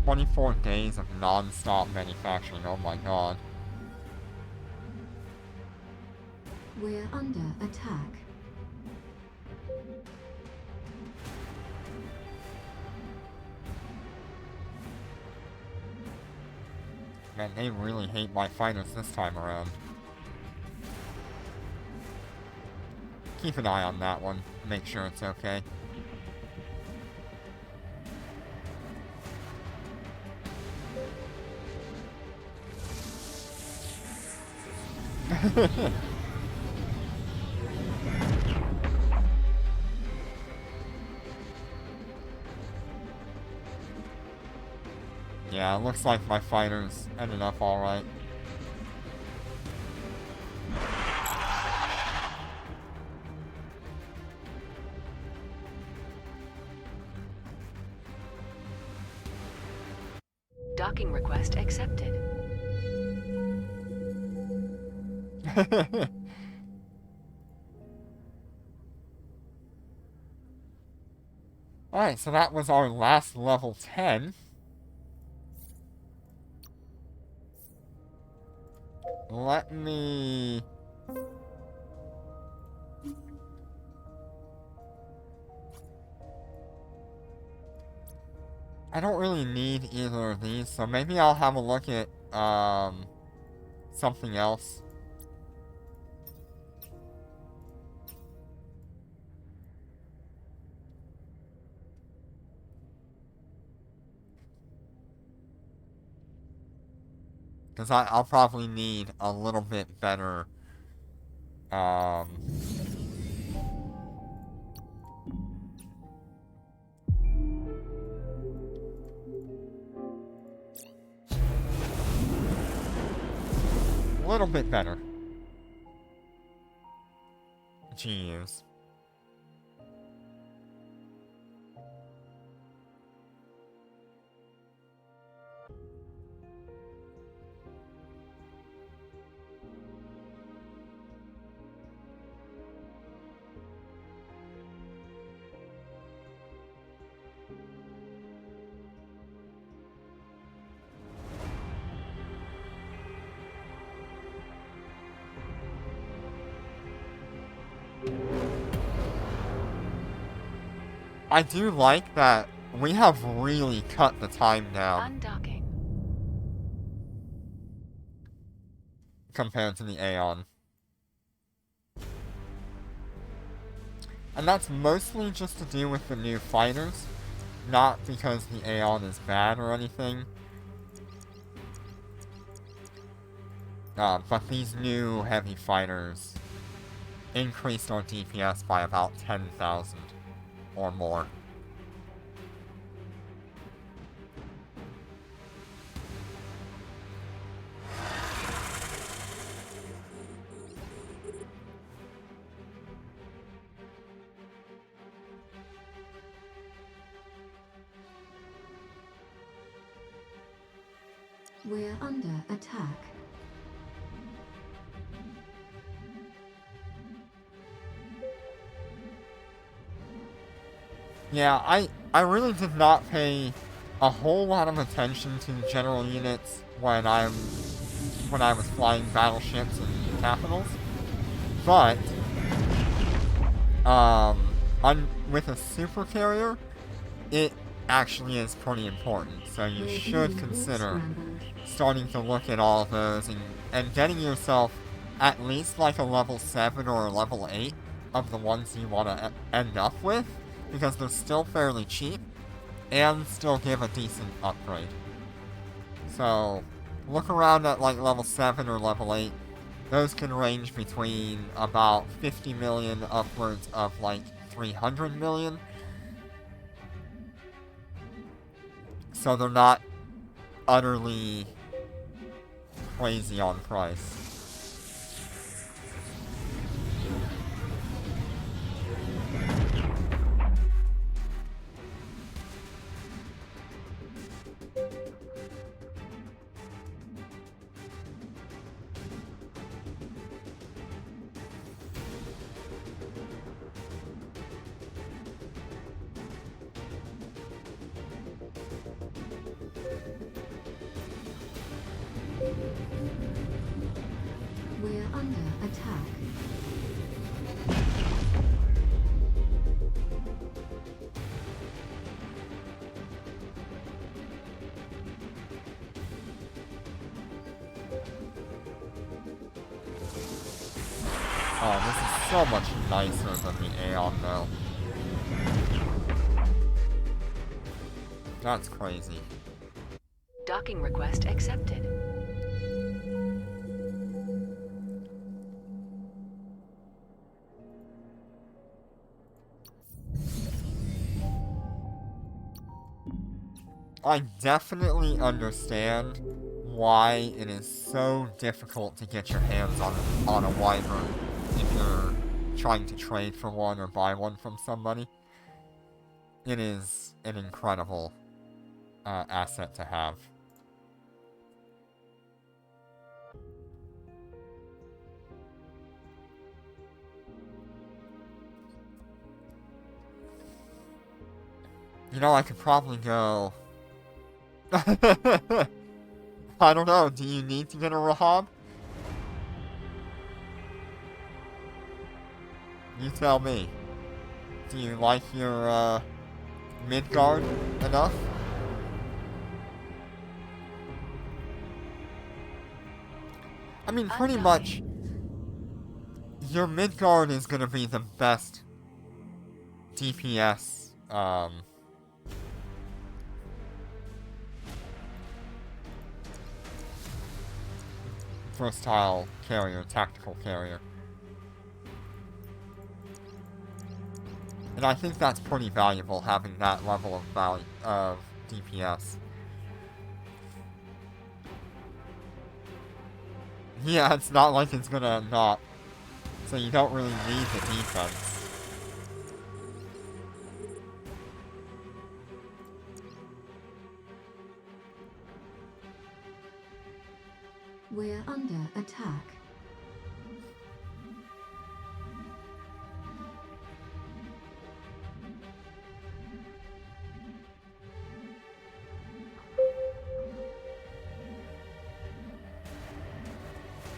"24 days of non-stop manufacturing, oh my god." We're under attack. Man, they really hate my fighters this time around. Keep an eye on that one. Make sure it's okay. Yeah, looks like my fighters ended up alright. Docking request accepted. Alright, so that was our last level 10. Let me... I don't really need either of these, so maybe I'll have a look at, something else. Because I'll probably need a little bit better, a little bit better GUs. I do like that we have really cut the time down Undocking. compared to the Aeon. And that's mostly just to do with the new fighters, not because the Aeon is bad or anything. But these new heavy fighters increased our DPS by about 10,000 or more. We're under attack. Yeah, I really did not pay a whole lot of attention to general units when I was flying battleships and capitals, but with a super carrier, it actually is pretty important. So you We're should being consider scrambled. starting to look at all of those and getting yourself at least like a level 7 or a level 8 of the ones you want to end up with, because they're still fairly cheap and still give a decent upgrade. So look around at like level 7 or level 8. Those can range between about 50 million upwards of like 300 million. So they're not utterly crazy on price. We're under attack. Oh, this is so much nicer than the Aeon, though. That's crazy. Docking request accepted. I definitely understand why it is so difficult to get your hands on a Wyvern if you're trying to trade for one or buy one from somebody. It is an incredible asset to have. You know, I could probably go... I don't know, do you need to get a Rahab? You tell me. Do you like your, Midgard enough? I mean, pretty much, your Midgard is gonna be the best DPS, versatile carrier, tactical carrier. And I think that's pretty valuable, having that level of value of DPS. Yeah, it's not like it's gonna not. So you don't really need the defense. We're under attack.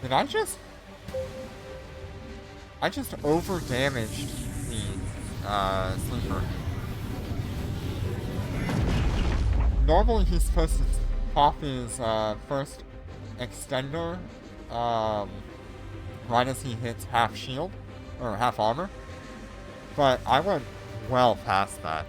Did I just... I just over-damaged the, Sleeper. Normally he's supposed to pop his, first extender, right as he hits half shield, or half armor. But I went well past that.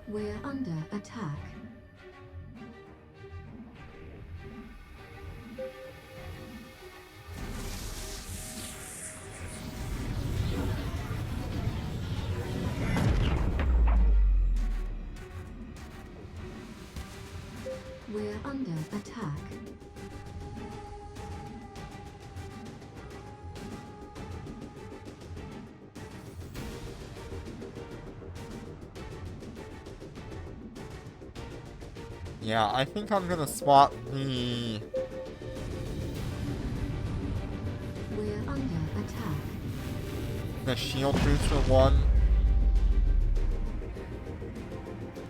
We're under attack. We're under attack. Yeah, I think I'm gonna swap the... We're under attack. the shield booster one.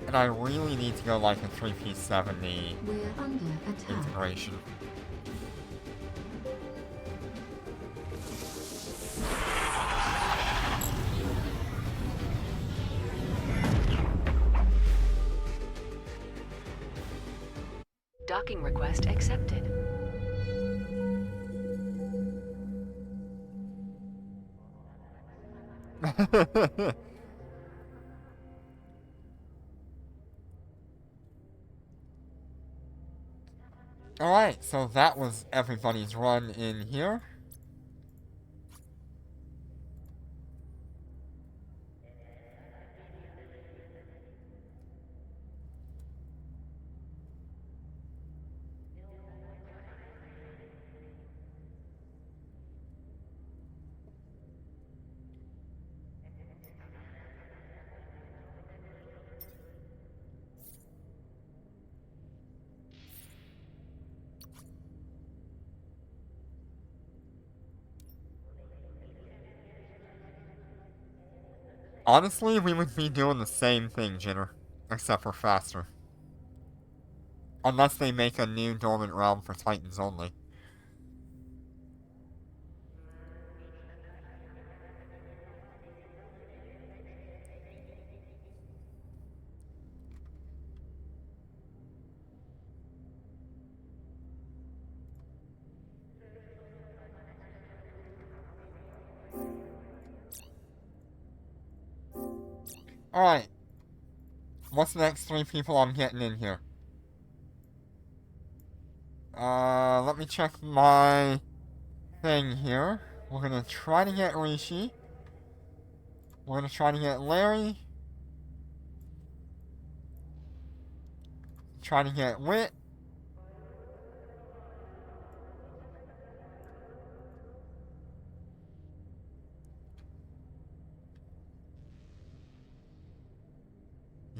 And I really need to go like a 3-piece 70 We're under attack. integration. Docking request accepted. Alright, so that was everybody's run in here. Honestly, we would be doing the same thing, Jinner. Except for faster. Unless they make a new Dormant Realm for Titans only. Alright. What's the next 3 people I'm getting in here? Let me check my thing here. We're gonna try to get Rishi. We're gonna try to get Larry. Try to get Wit.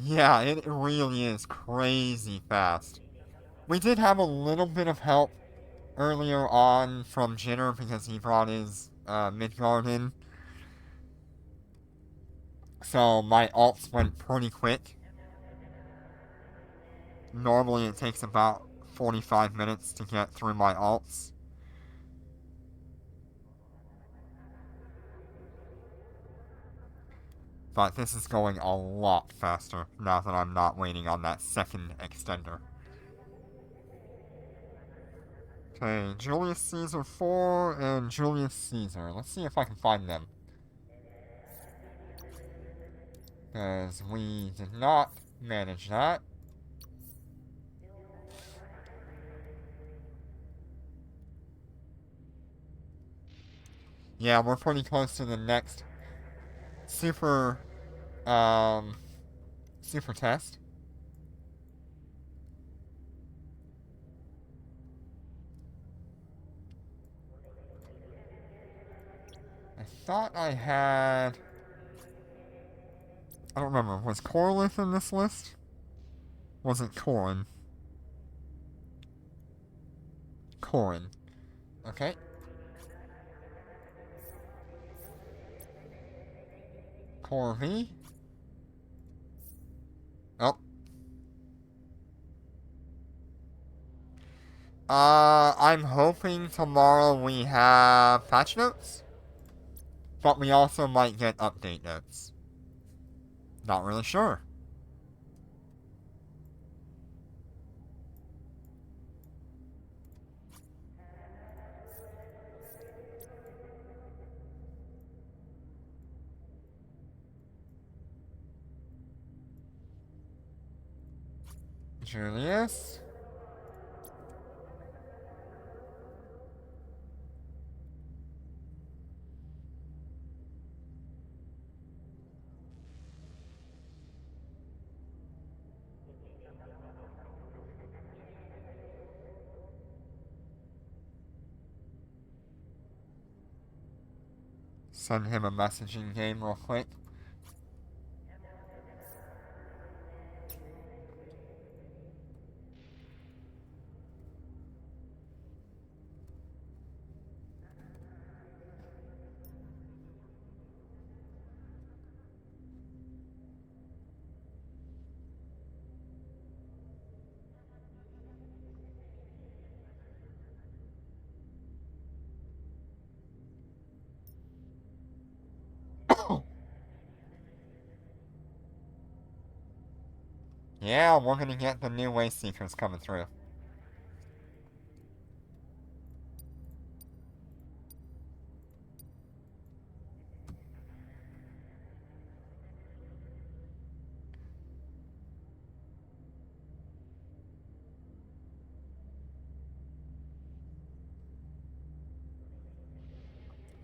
Yeah, it really is crazy fast. We did have a little bit of help earlier on from Jinner because he brought his Midgard in. So my ults went pretty quick. Normally it takes about 45 minutes to get through my ults. But this is going a lot faster now that I'm not waiting on that second extender. Okay, Julius Caesar 4 and Julius Caesar. Let's see if I can find them. Because we did not manage that. Yeah, we're pretty close to the next super, super test. I thought I had... I don't remember. Was Corlith in this list? Wasn't Corin. Corin. Okay. Corvi. Oh. I'm hoping tomorrow we have patch notes. But we also might get update notes. Not really sure. Julius. Send him a messaging game real quick. Yeah, we're gonna get the new Way Seekers coming through.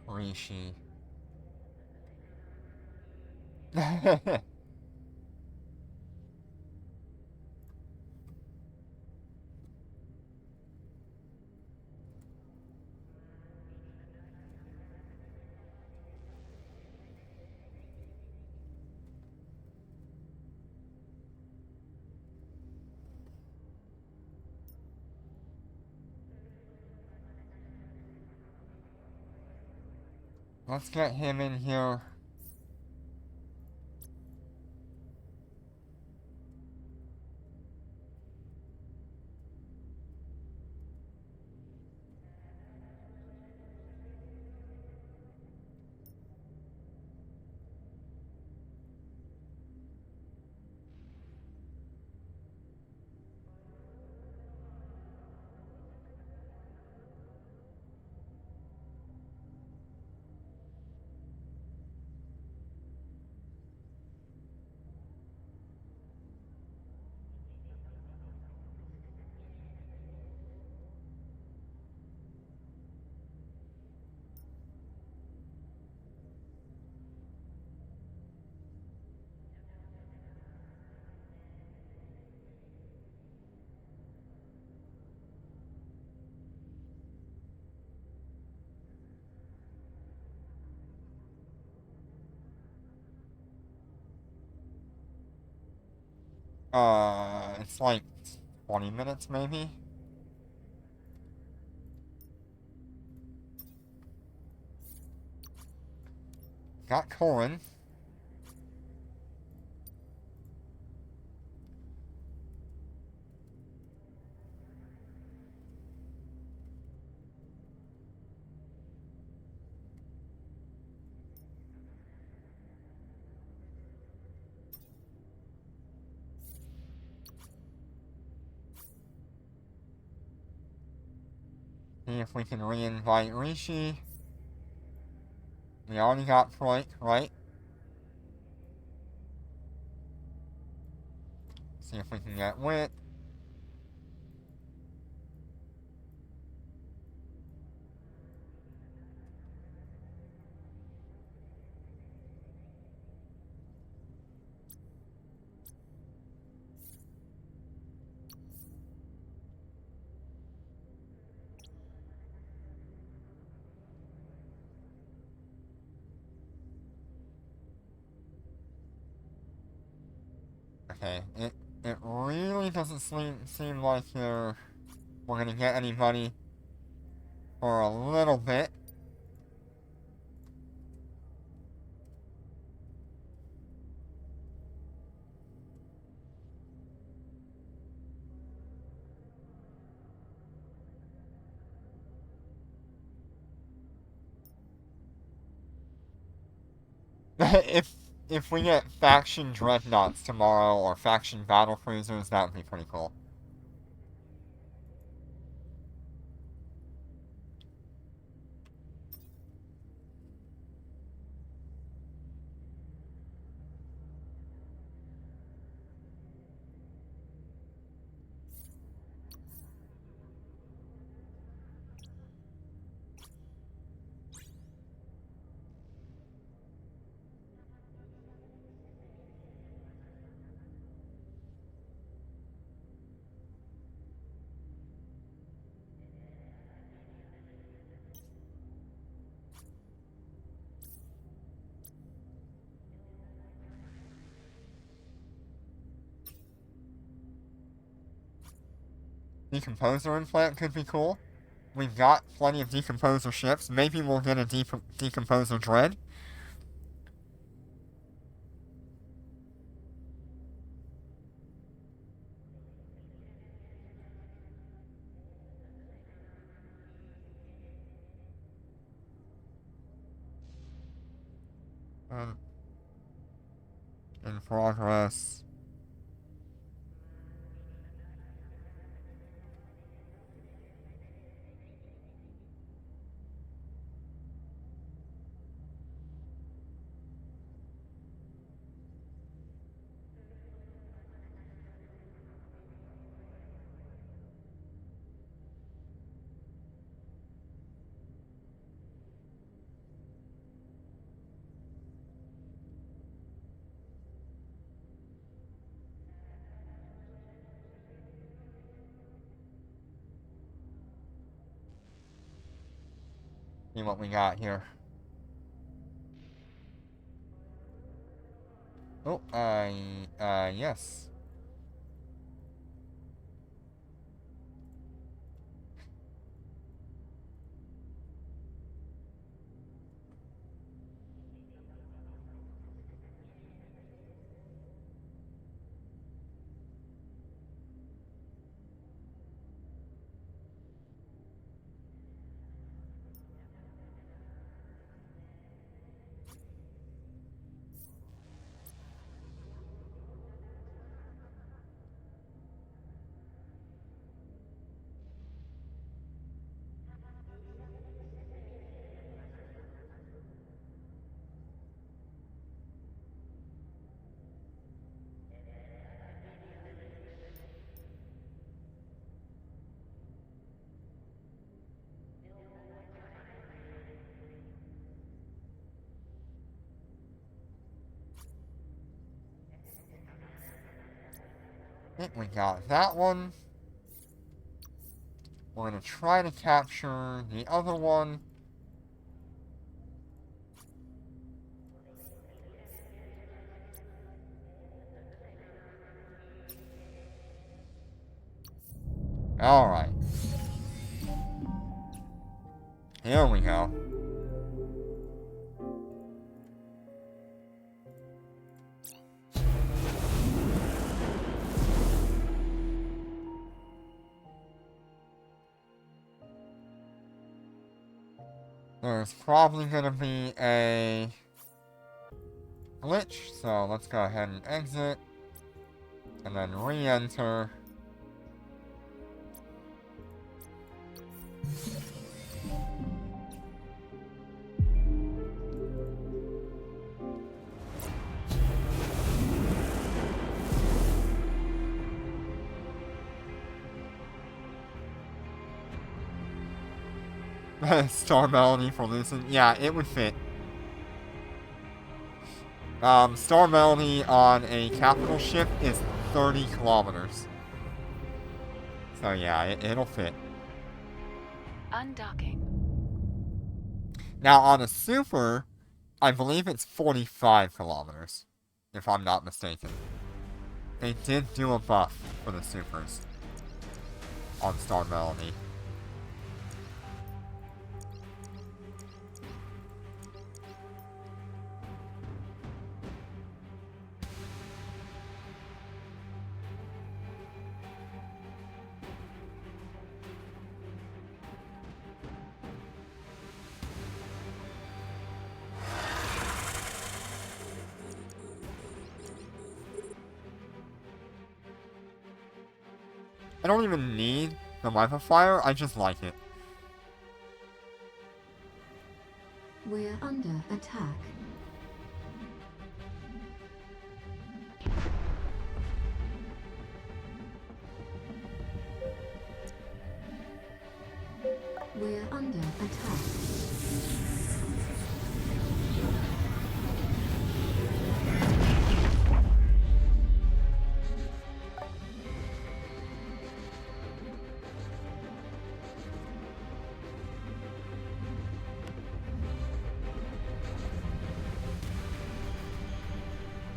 Rishi. Let's get him in here. It's like 20 minutes maybe? Got Corin. See if we can re-invite Rishi. We already got Floyd, right? See if we can get Wit. Okay, it really doesn't seem like we're gonna get anybody for a little bit. if if we get faction dreadnoughts tomorrow or faction battle cruisers, that would be pretty cool. Decomposer implant could be cool. We've got plenty of decomposer ships. Maybe we'll get a decomposer dread. In progress. See what we got here. Oh, yes. I think we got that one. We're gonna try to capture the other one. Alright. Here we go. There's probably gonna be a glitch, so let's go ahead and exit. And then re-enter. Star Melody for Lucent. Yeah, it would fit. Star Melody on a capital ship is 30 kilometers. So yeah, it'll fit. Undocking. Now on a super, I believe it's 45 kilometers, if I'm not mistaken. They did do a buff for the supers on Star Melody. I don't even need the Wyvern Fire, I just like it. We're under attack. We're under attack.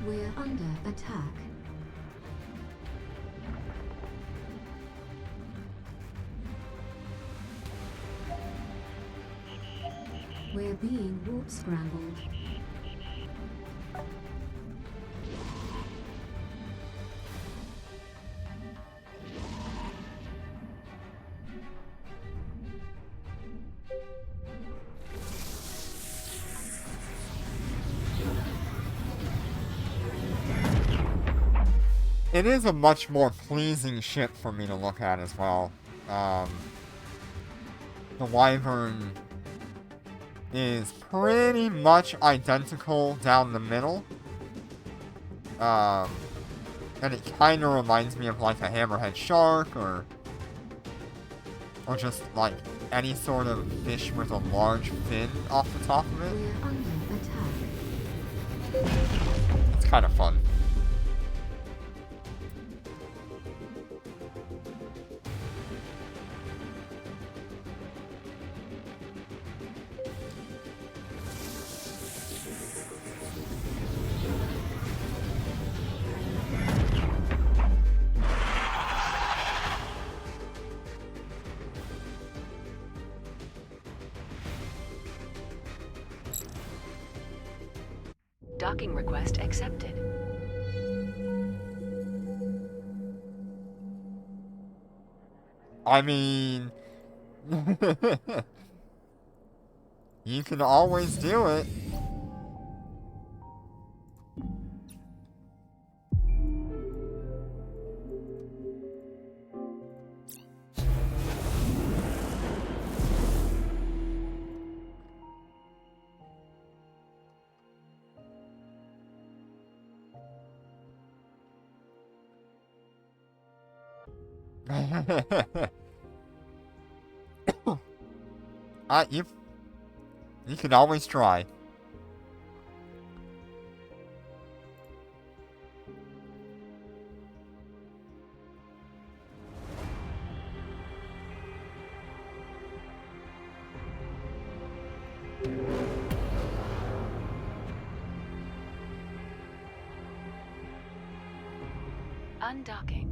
We're under attack. We're being warp scrambled. It is a much more pleasing ship for me to look at as well. The Wyvern is pretty much identical down the middle. And it kind of reminds me of like a hammerhead shark or just like any sort of fish with a large fin off the top of it. We're under attack. It's kind of fun. Docking request accepted. I mean, you can always do it. You can always try. Undocking.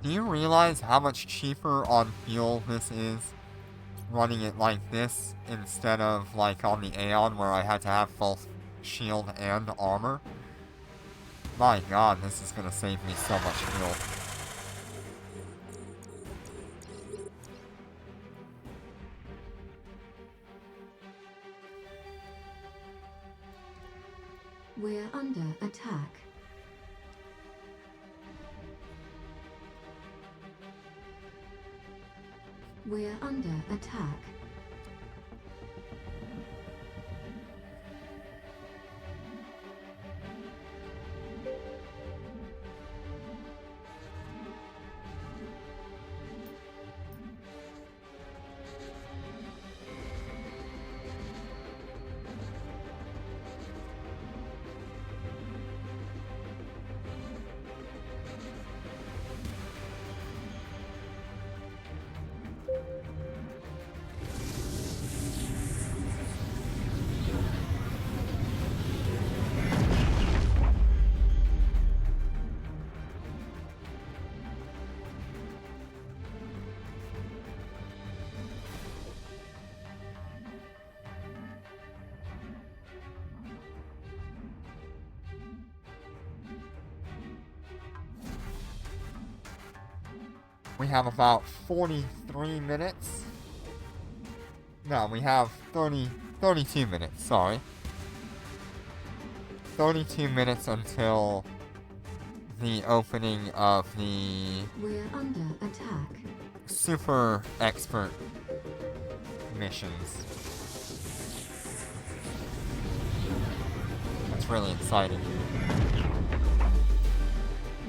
Do you realize how much cheaper on fuel this is? Running it like this instead of like on the Aeon where I had to have full shield and armor? My god, this is gonna save me so much fuel. We're under attack. We're under attack. We have about 43 minutes. No, we have 32 minutes, sorry. 32 minutes until the opening of the We're under attack. super expert missions. That's really exciting.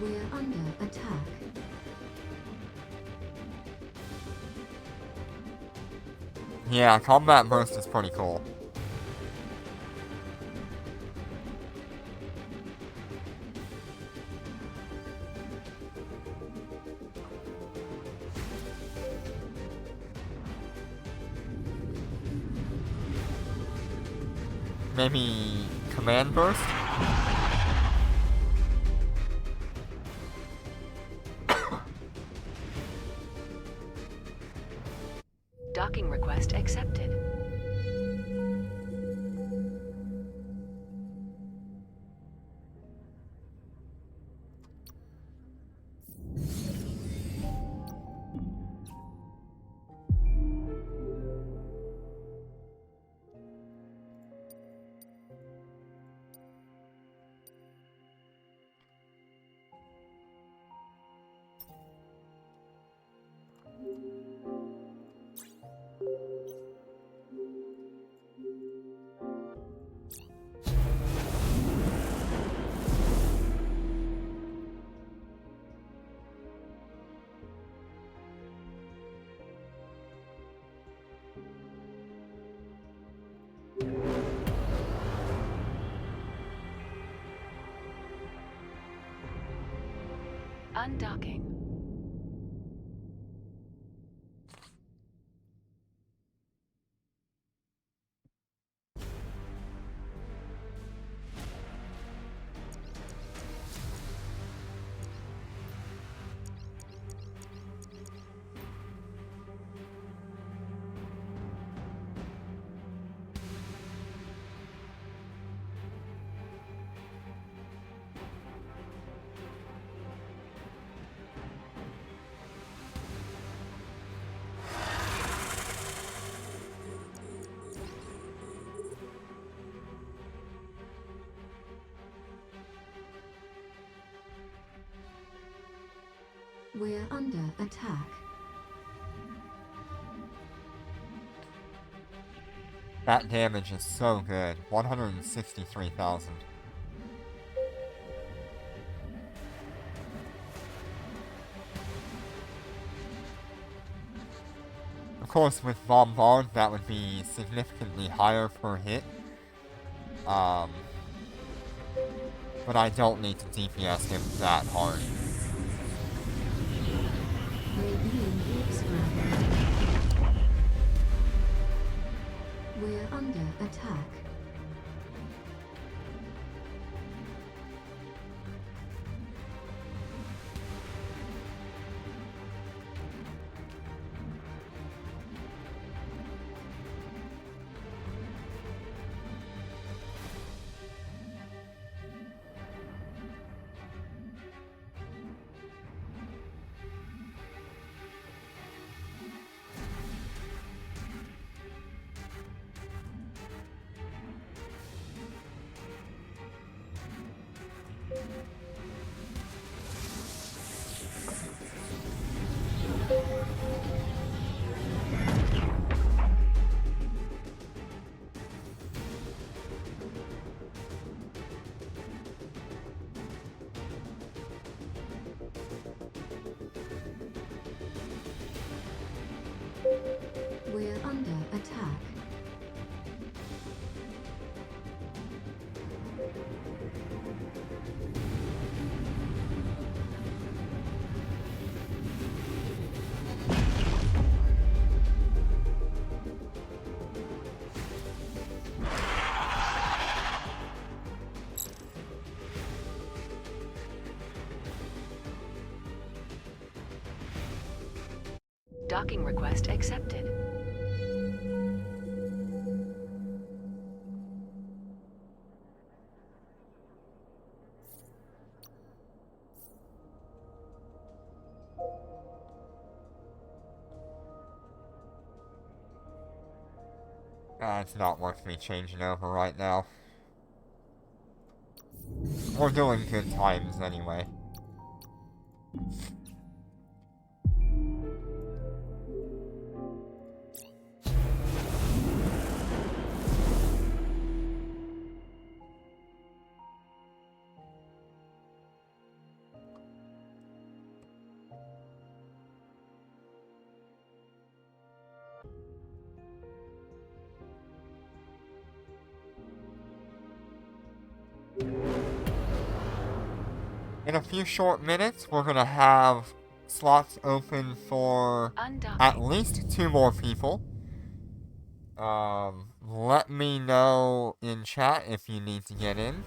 We're under attack. Yeah, combat burst is pretty cool. Maybe command burst? Docking request accepted. Undocking. We're under attack. That damage is so good. 163,000. Of course, with Bombard, that would be significantly higher per hit. But I don't need to DPS him that hard. We're being warp scrambled. We're under attack. Docking request accepted. It's not worth me changing over right now. We're doing good times anyway. In a few short minutes, we're gonna have slots open for at least 2 more people. Let me know in chat if you need to get in.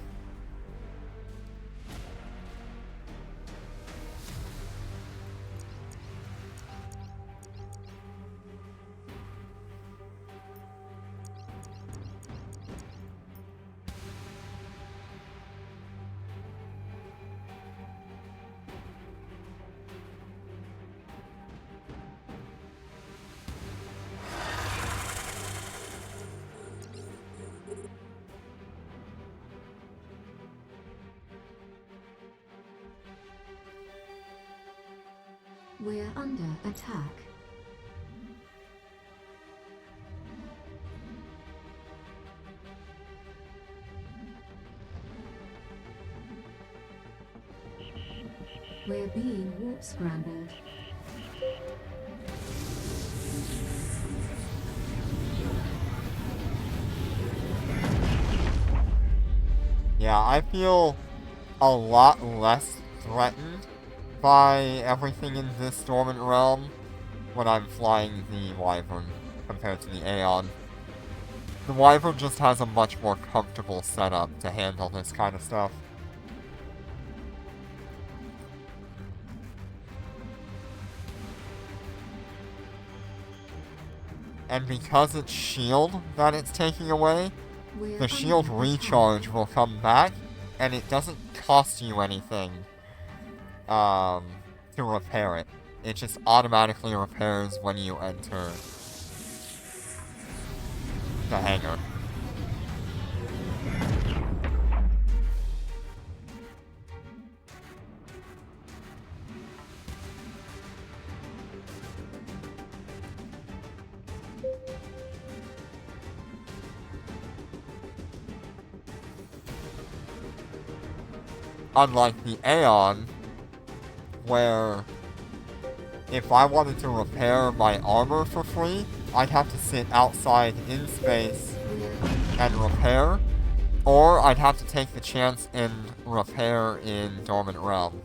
We're under attack. We're being warp scrambled. Yeah, I feel a lot less threatened by everything in this Dormant realm when I'm flying the Wyvern compared to the Aeon. The Wyvern just has a much more comfortable setup to handle this kind of stuff. And because it's shield that it's taking away, the shield recharge will come back, and it doesn't cost you anything to repair it. It just automatically repairs when you enter the hangar. Unlike the Aeon, where if I wanted to repair my armor for free, I'd have to sit outside in space and repair, or I'd have to take the chance and repair in Dormant Realm,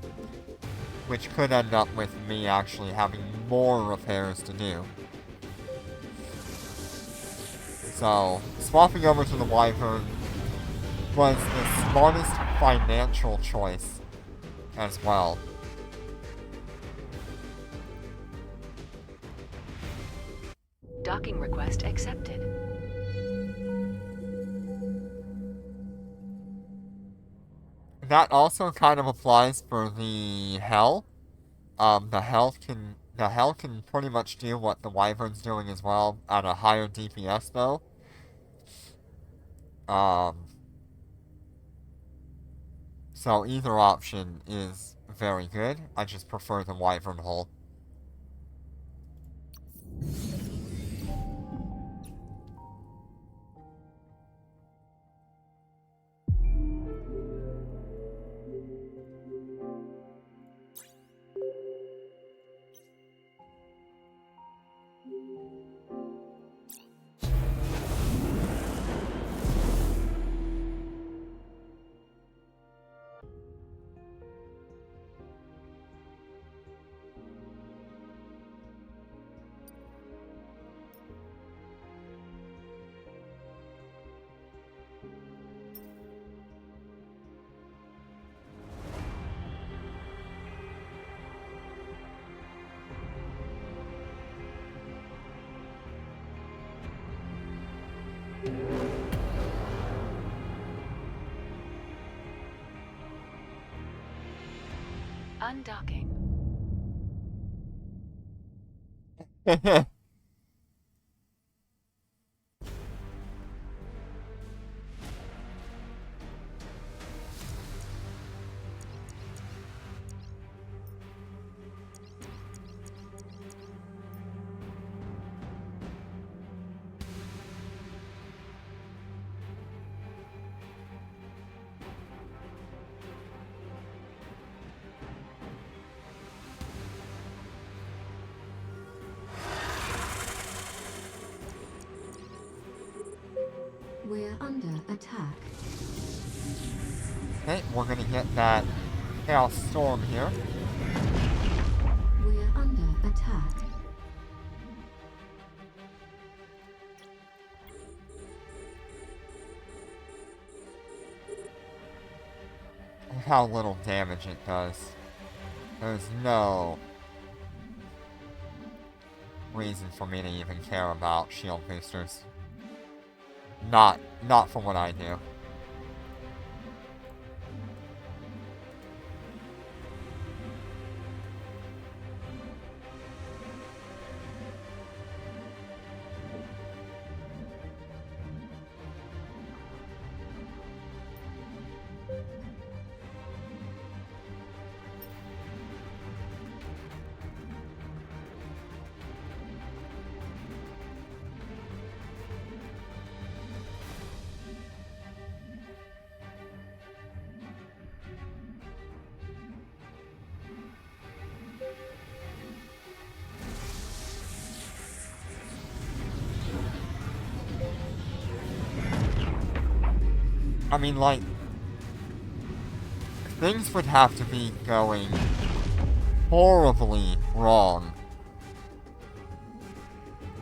which could end up with me actually having more repairs to do. So, swapping over to the Wyvern was the smartest financial choice as well. Docking request accepted. That also kind of applies for the Hell. The Hell can pretty much do what the Wyvern's doing as well at a higher DPS though. So either option is very good. I just prefer the Wyvern hull. Undocking. We're under attack. Okay, we're gonna get that Chaos Storm here. We're under attack. Look how little damage it does. There's no reason for me to even care about shield boosters. Not for what I do. I mean, like, things would have to be going horribly wrong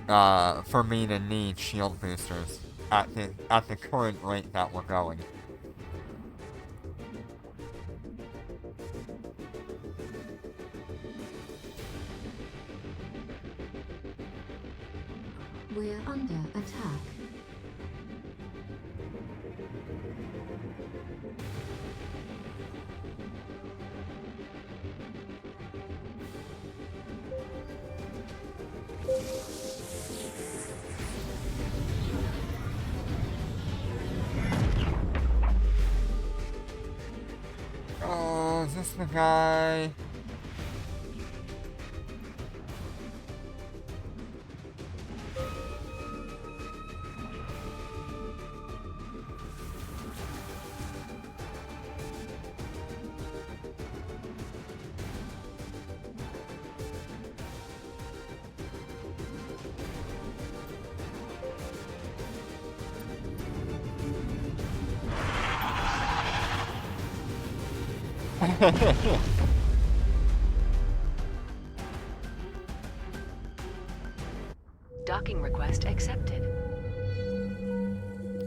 for me to need shield boosters at the current rate that we're going. We're under attack. Oh, is this the guy? Docking request accepted.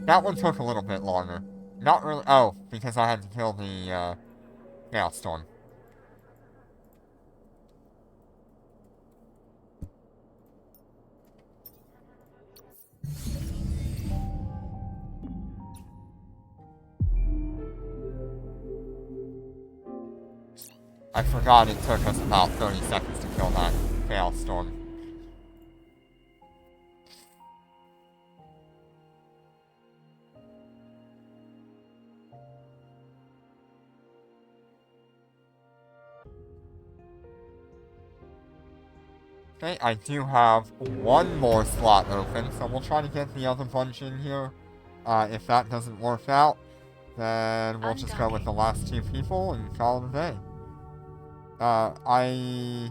That one took a little bit longer. Not really. Oh, because I had to kill the Chaos Storm. I forgot it took us about 30 seconds to kill that Chaos Storm. Okay, I do have one more slot open, so we'll try to get the other bunch in here. If that doesn't work out, then we'll just go with the last two people and call it a day. I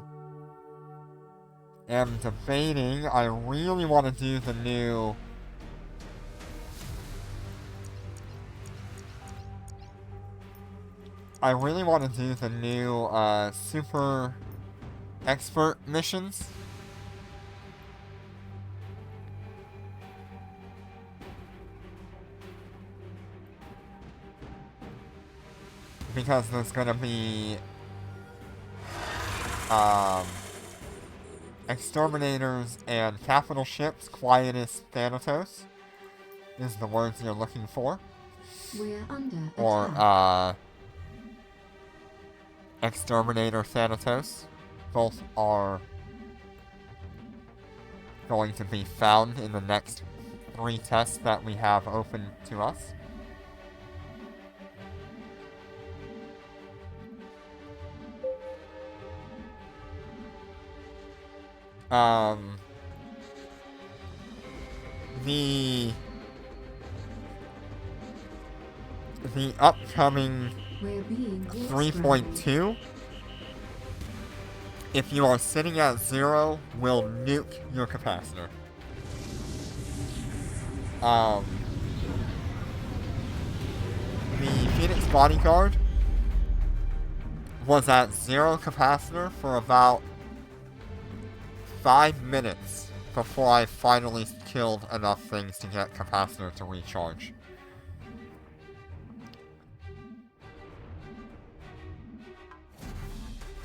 am debating. I really want to do the new... super expert missions. Because there's gonna be exterminators and capital ships. Quietus Thanatos is the words you're looking for. We're under Or attack. Exterminator Thanatos. Both are going to be found in the next 3 tests that we have open to us. The upcoming We're being 3.2, if you are sitting at 0, will nuke your capacitor. The Phoenix Bodyguard was at 0 capacitor for about 5 minutes before I finally killed enough things to get capacitor to recharge.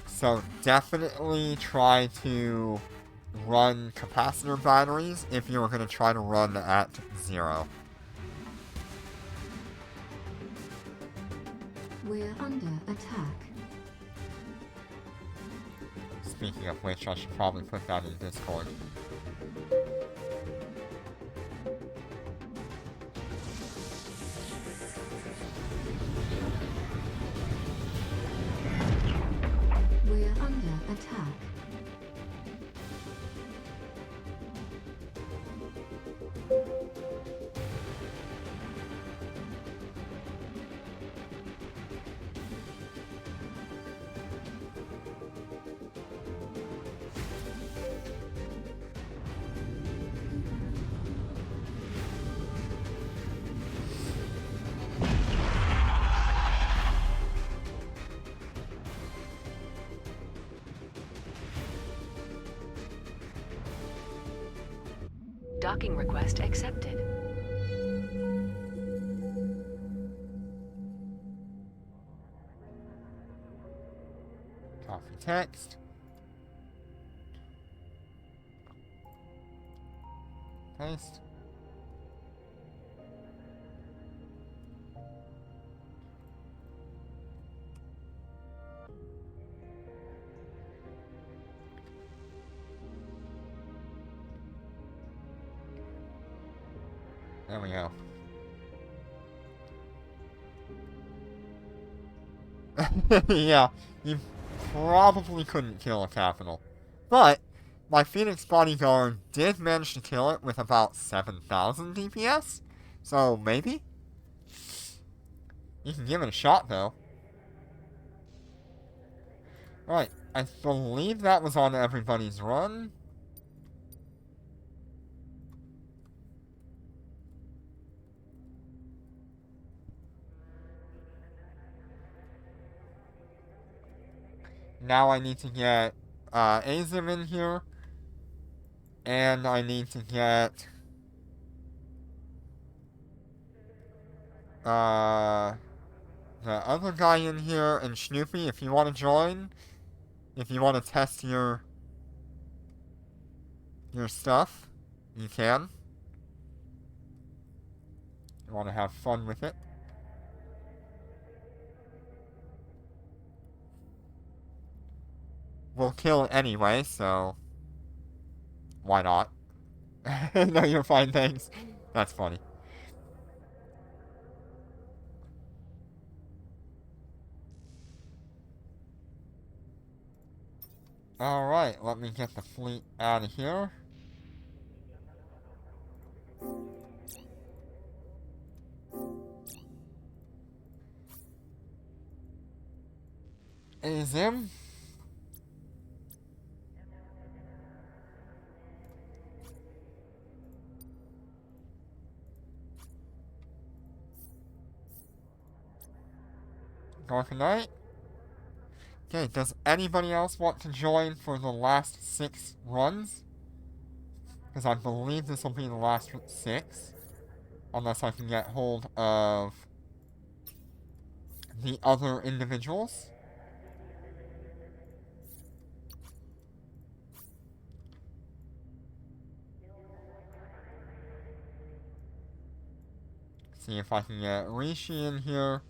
So definitely try to run capacitor batteries if you're going to try to run at 0. We're under attack. Speaking of which, I should probably put that in Discord. We're under attack. Docking request accepted. Copy text. Paste. There we go. Yeah, you probably couldn't kill a capital. But, my Phoenix Bodyguard did manage to kill it with about 7,000 DPS. So, maybe? You can give it a shot, though. Right, I believe that was on everybody's run. Now I need to get Azim in here. And I need to get the other guy in here, and Snoopy, if you want to join. If you want to test your stuff, you can. You want to have fun with it. We'll kill it anyway, so why not? No, you're fine, thanks. That's funny. Alright, let me get the fleet out of here. Azim? Dark Knight? Okay, does anybody else want to join for the last 6 runs? Because I believe this will be the last 6. Unless I can get hold of the other individuals. See if I can get Rishi in here.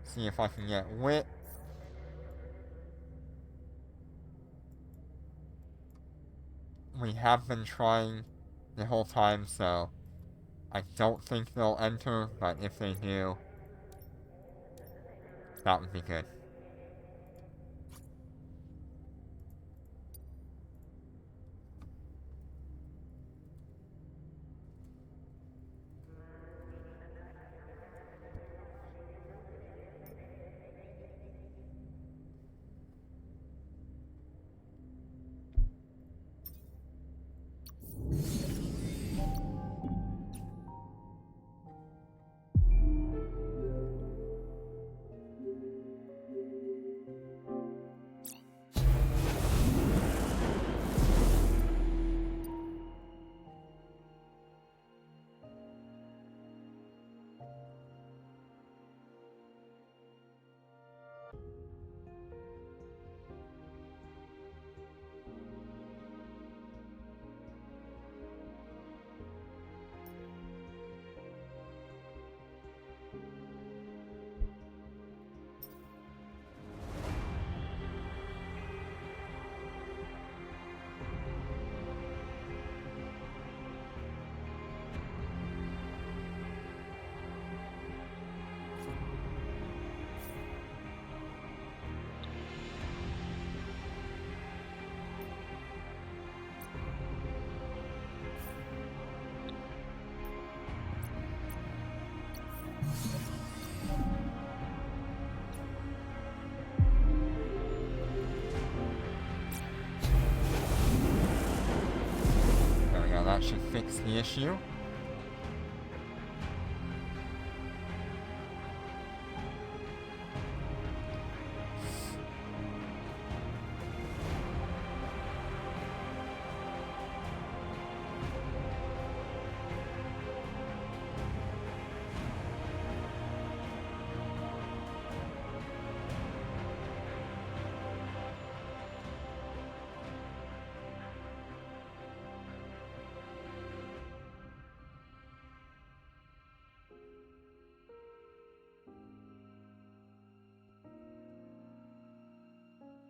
See if I can get Wit. we have been trying the whole time, so I don't think they'll enter, but if they do, that would be good. There we go, that should fix the issue.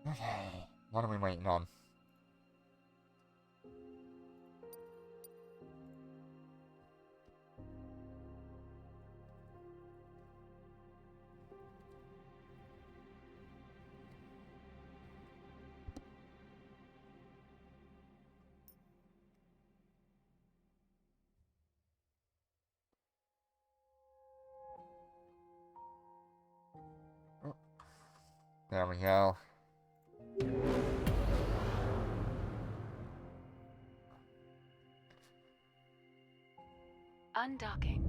Okay, what are we waiting on? Oh, there we go. Undocking.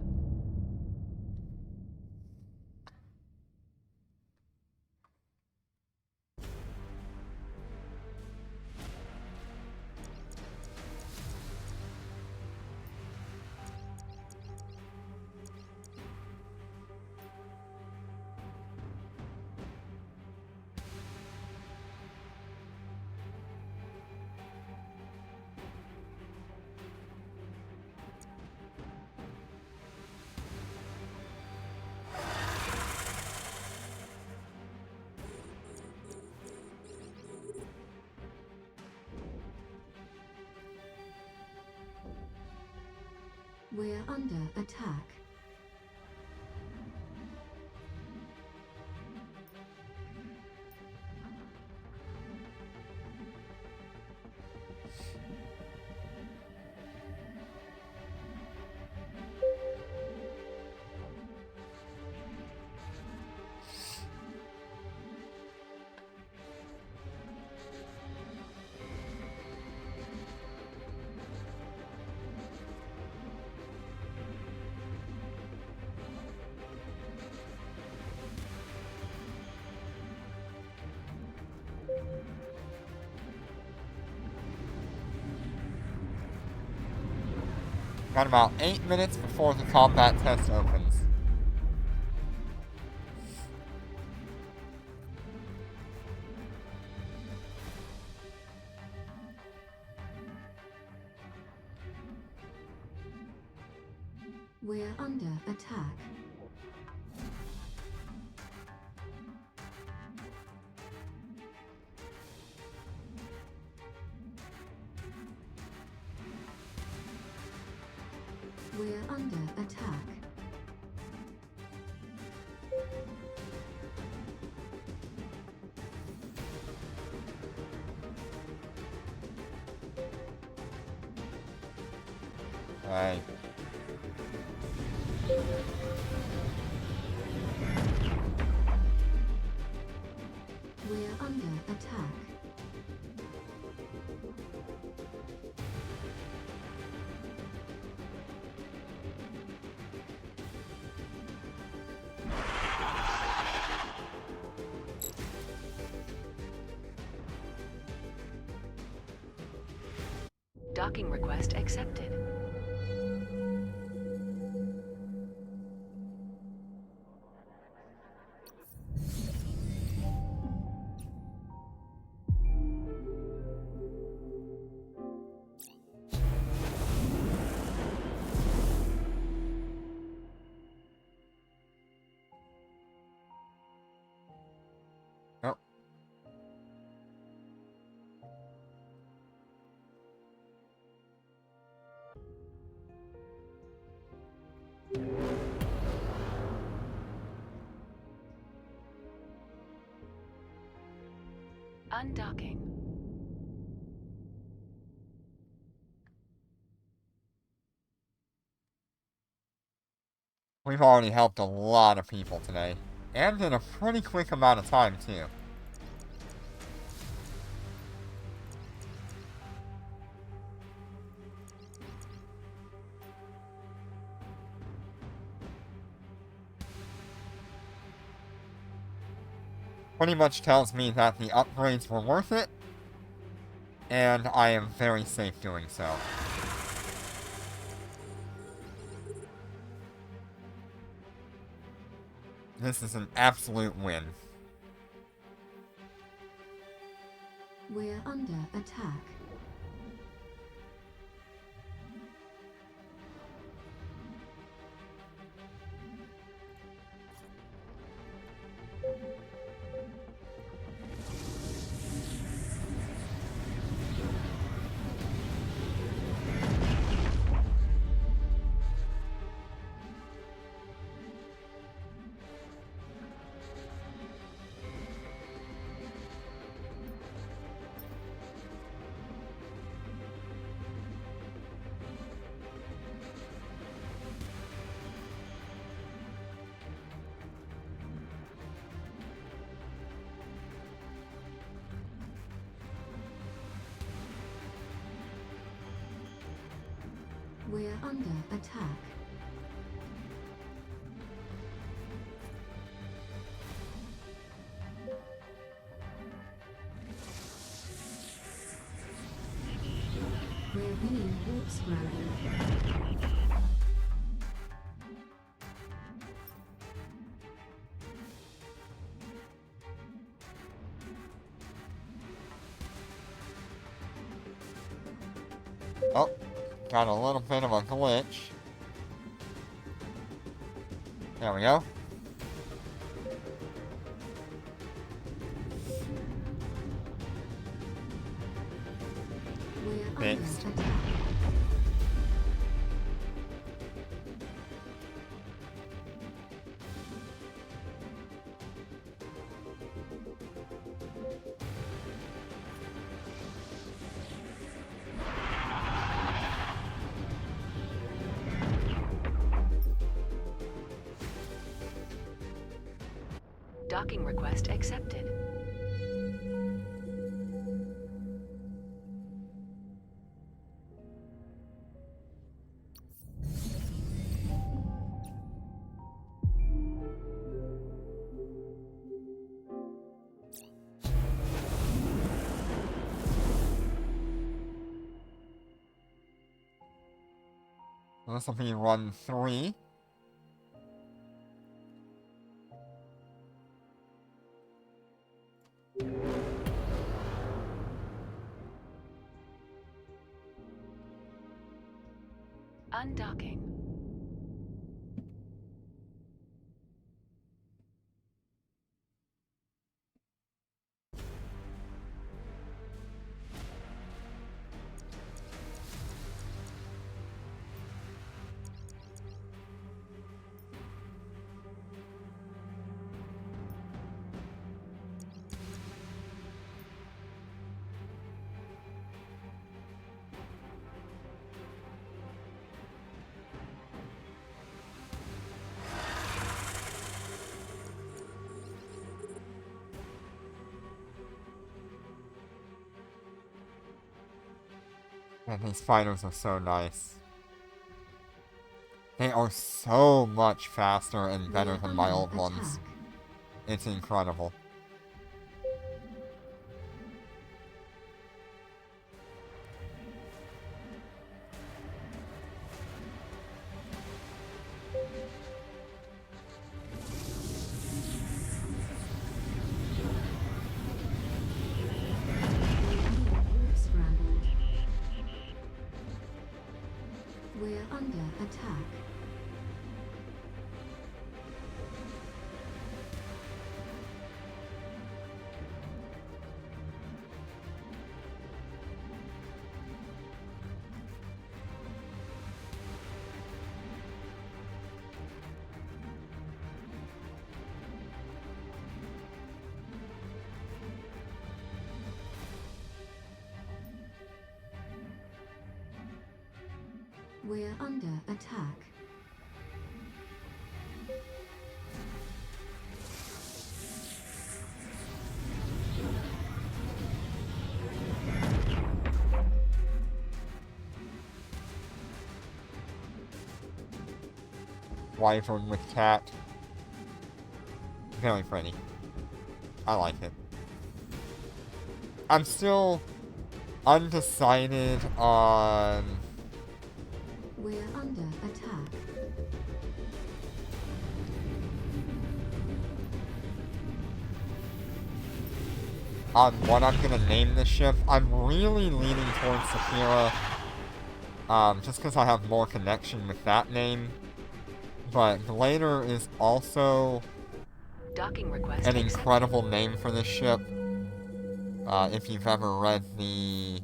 We're under attack. Got about 8 minutes before the combat test opens. We're under attack. We're under attack. Right. We're under attack. Docking request accepted. Oh. Undocking. We've already helped a lot of people today. And in a pretty quick amount of time, too. Pretty much tells me that the upgrades were worth it. And I am very safe doing so. This is an absolute win. We're under attack. We're under attack. We're winning warp scramble. Oh, got a little bit of a glitch. There we go. We're Fixed. under attack. Docking request accepted. This will be run 3. Undocking. And these fighters are so nice. They are so much faster and better than my old ones. It's incredible. We're under attack. We're under attack. Wyvern with cat. Very pretty. I like it. I'm still undecided on We're under attack. what I'm gonna name this ship. I'm really leaning towards Saphira, just because I have more connection with that name. But Glader is also Docking request an accepted. incredible name for this ship. If you've ever read the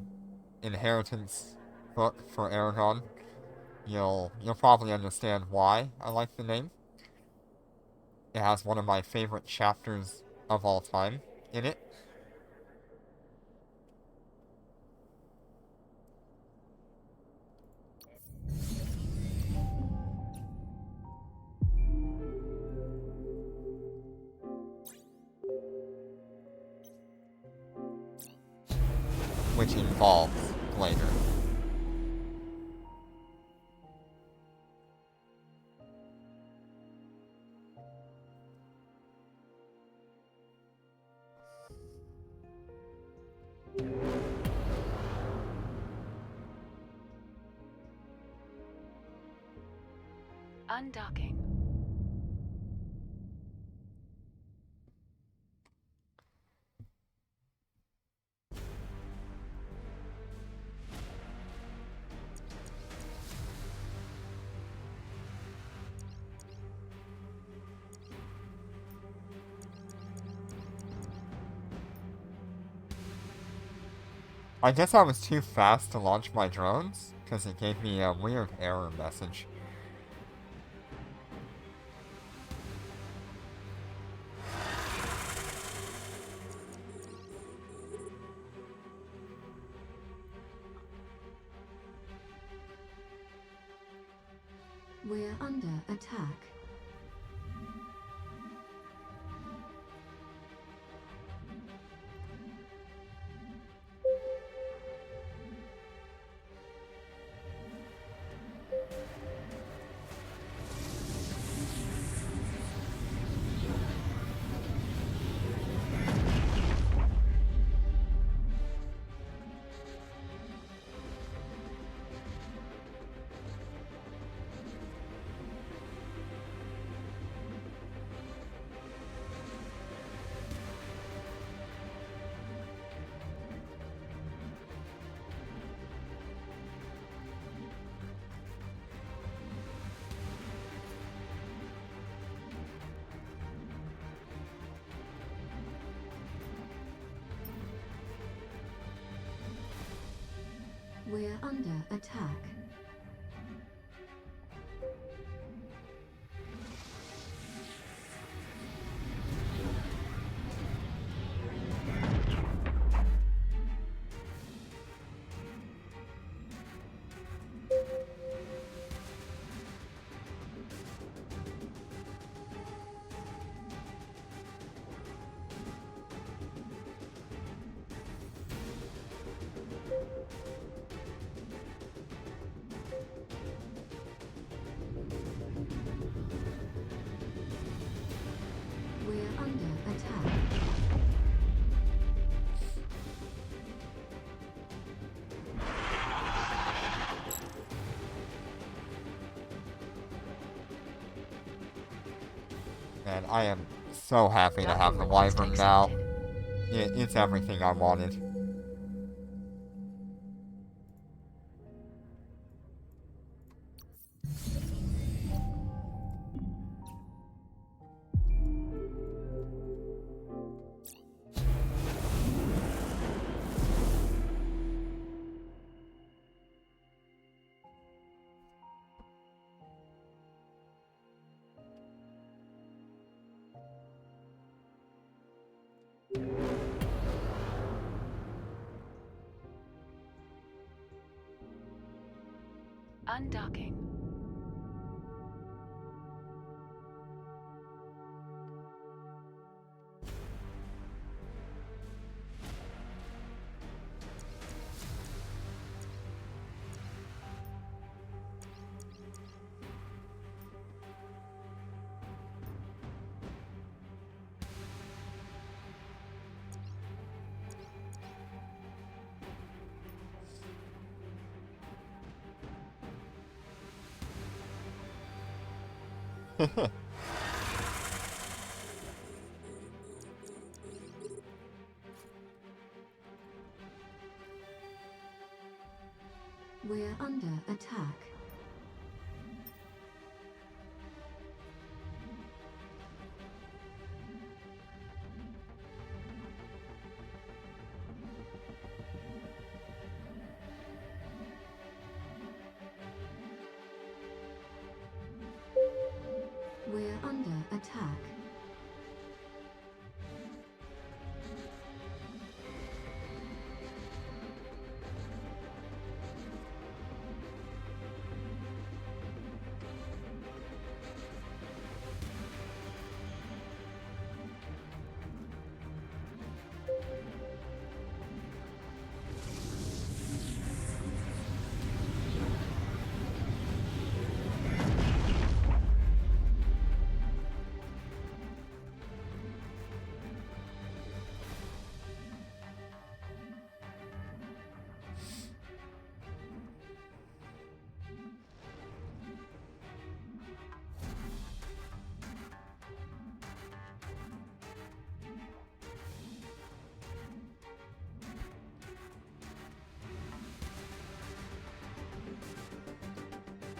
Inheritance book for Aragon, you'll probably understand why I like the name. It has one of my favorite chapters of all time in it. Which involves Glader. Undocking. I guess I was too fast to launch my drones, because it gave me a weird error message. We're under attack. We're under attack. And I am so happy to have Docking the request Wyvern now. accepted. It's everything I wanted. Undocking. We're under attack. We're under attack.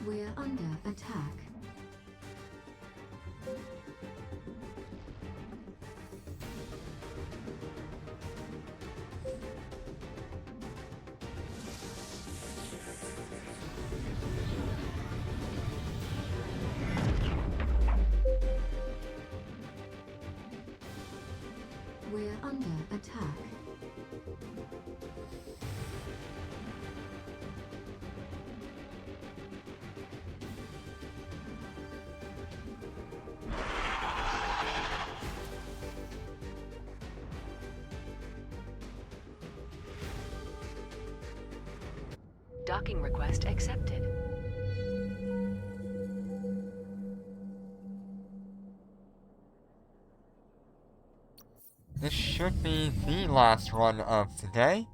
We're under attack. We're under attack. Docking request accepted. This should be the last run of today.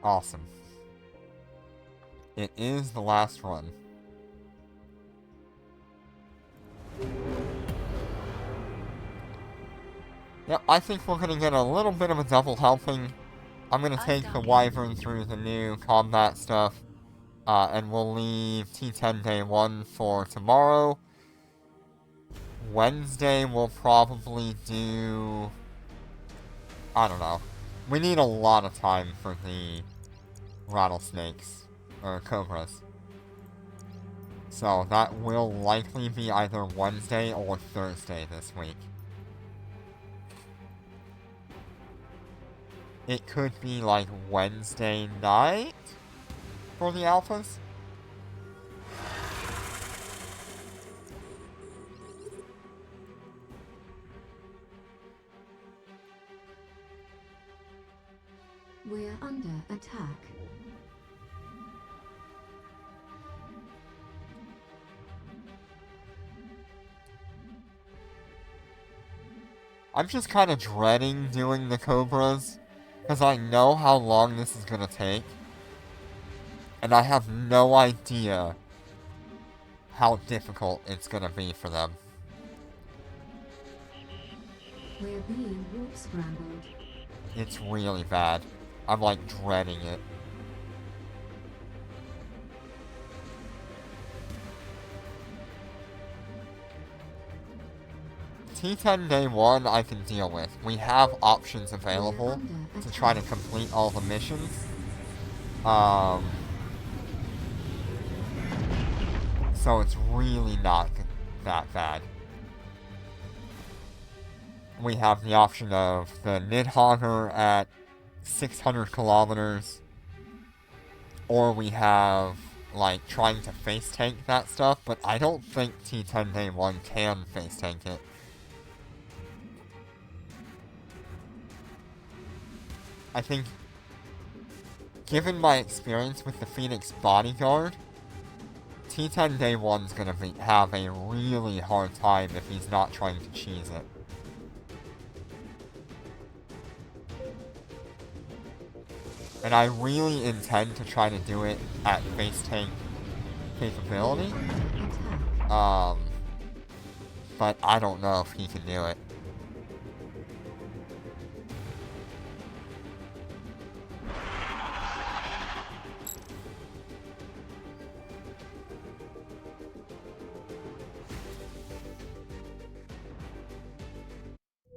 Awesome. It is the last run. Yep, I think we're gonna get a little bit of a double helping. I'm gonna take the Wyvern through the new combat stuff, and we'll leave T10 Day 1 for tomorrow. Wednesday we'll probably do... I don't know. We need a lot of time for the rattlesnakes, or cobras. So that will likely be either Wednesday or Thursday this week. It could be like Wednesday night for the alphas. We're under attack. I'm just kind of dreading doing the Cobras, because I know how long this is gonna take, and I have no idea how difficult it's gonna be for them. We're being warp scrambled. It's really bad. I'm like dreading it. T10 day 1 I can deal with. We have options available to try to complete all the missions. So it's really not that bad. We have the option of the Nidhogger at 600 kilometers. Or we have, like, trying to face tank that stuff, but I don't think T10 day 1 can face tank it. I think, given my experience with the Phoenix Bodyguard, T10 day 1's gonna have a really hard time if he's not trying to cheese it. And I really intend to try to do it at face tank capability. But I don't know if he can do it.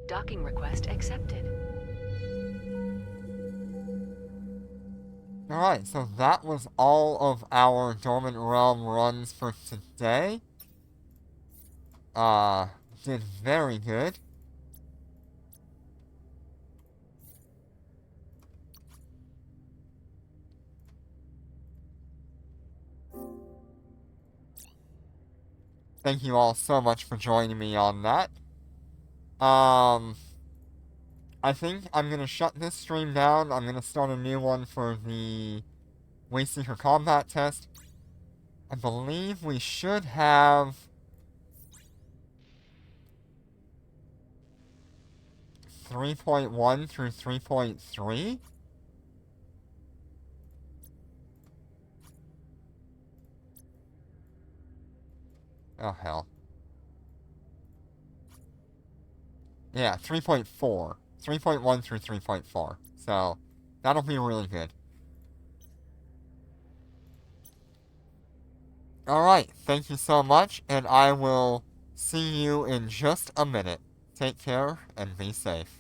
Docking request accepted. Alright, so that was all of our Dormant Realm runs for today. Did very good. Thank you all so much for joining me on that. I think I'm gonna shut this stream down. I'm gonna start a new one for the Wayseeker combat test. I believe we should have 3.1 through 3.3. Oh, hell. Yeah, 3.4. 3.1 through 3.4. So, that'll be really good. Alright, thank you so much, and I will see you in just a minute. Take care, and be safe.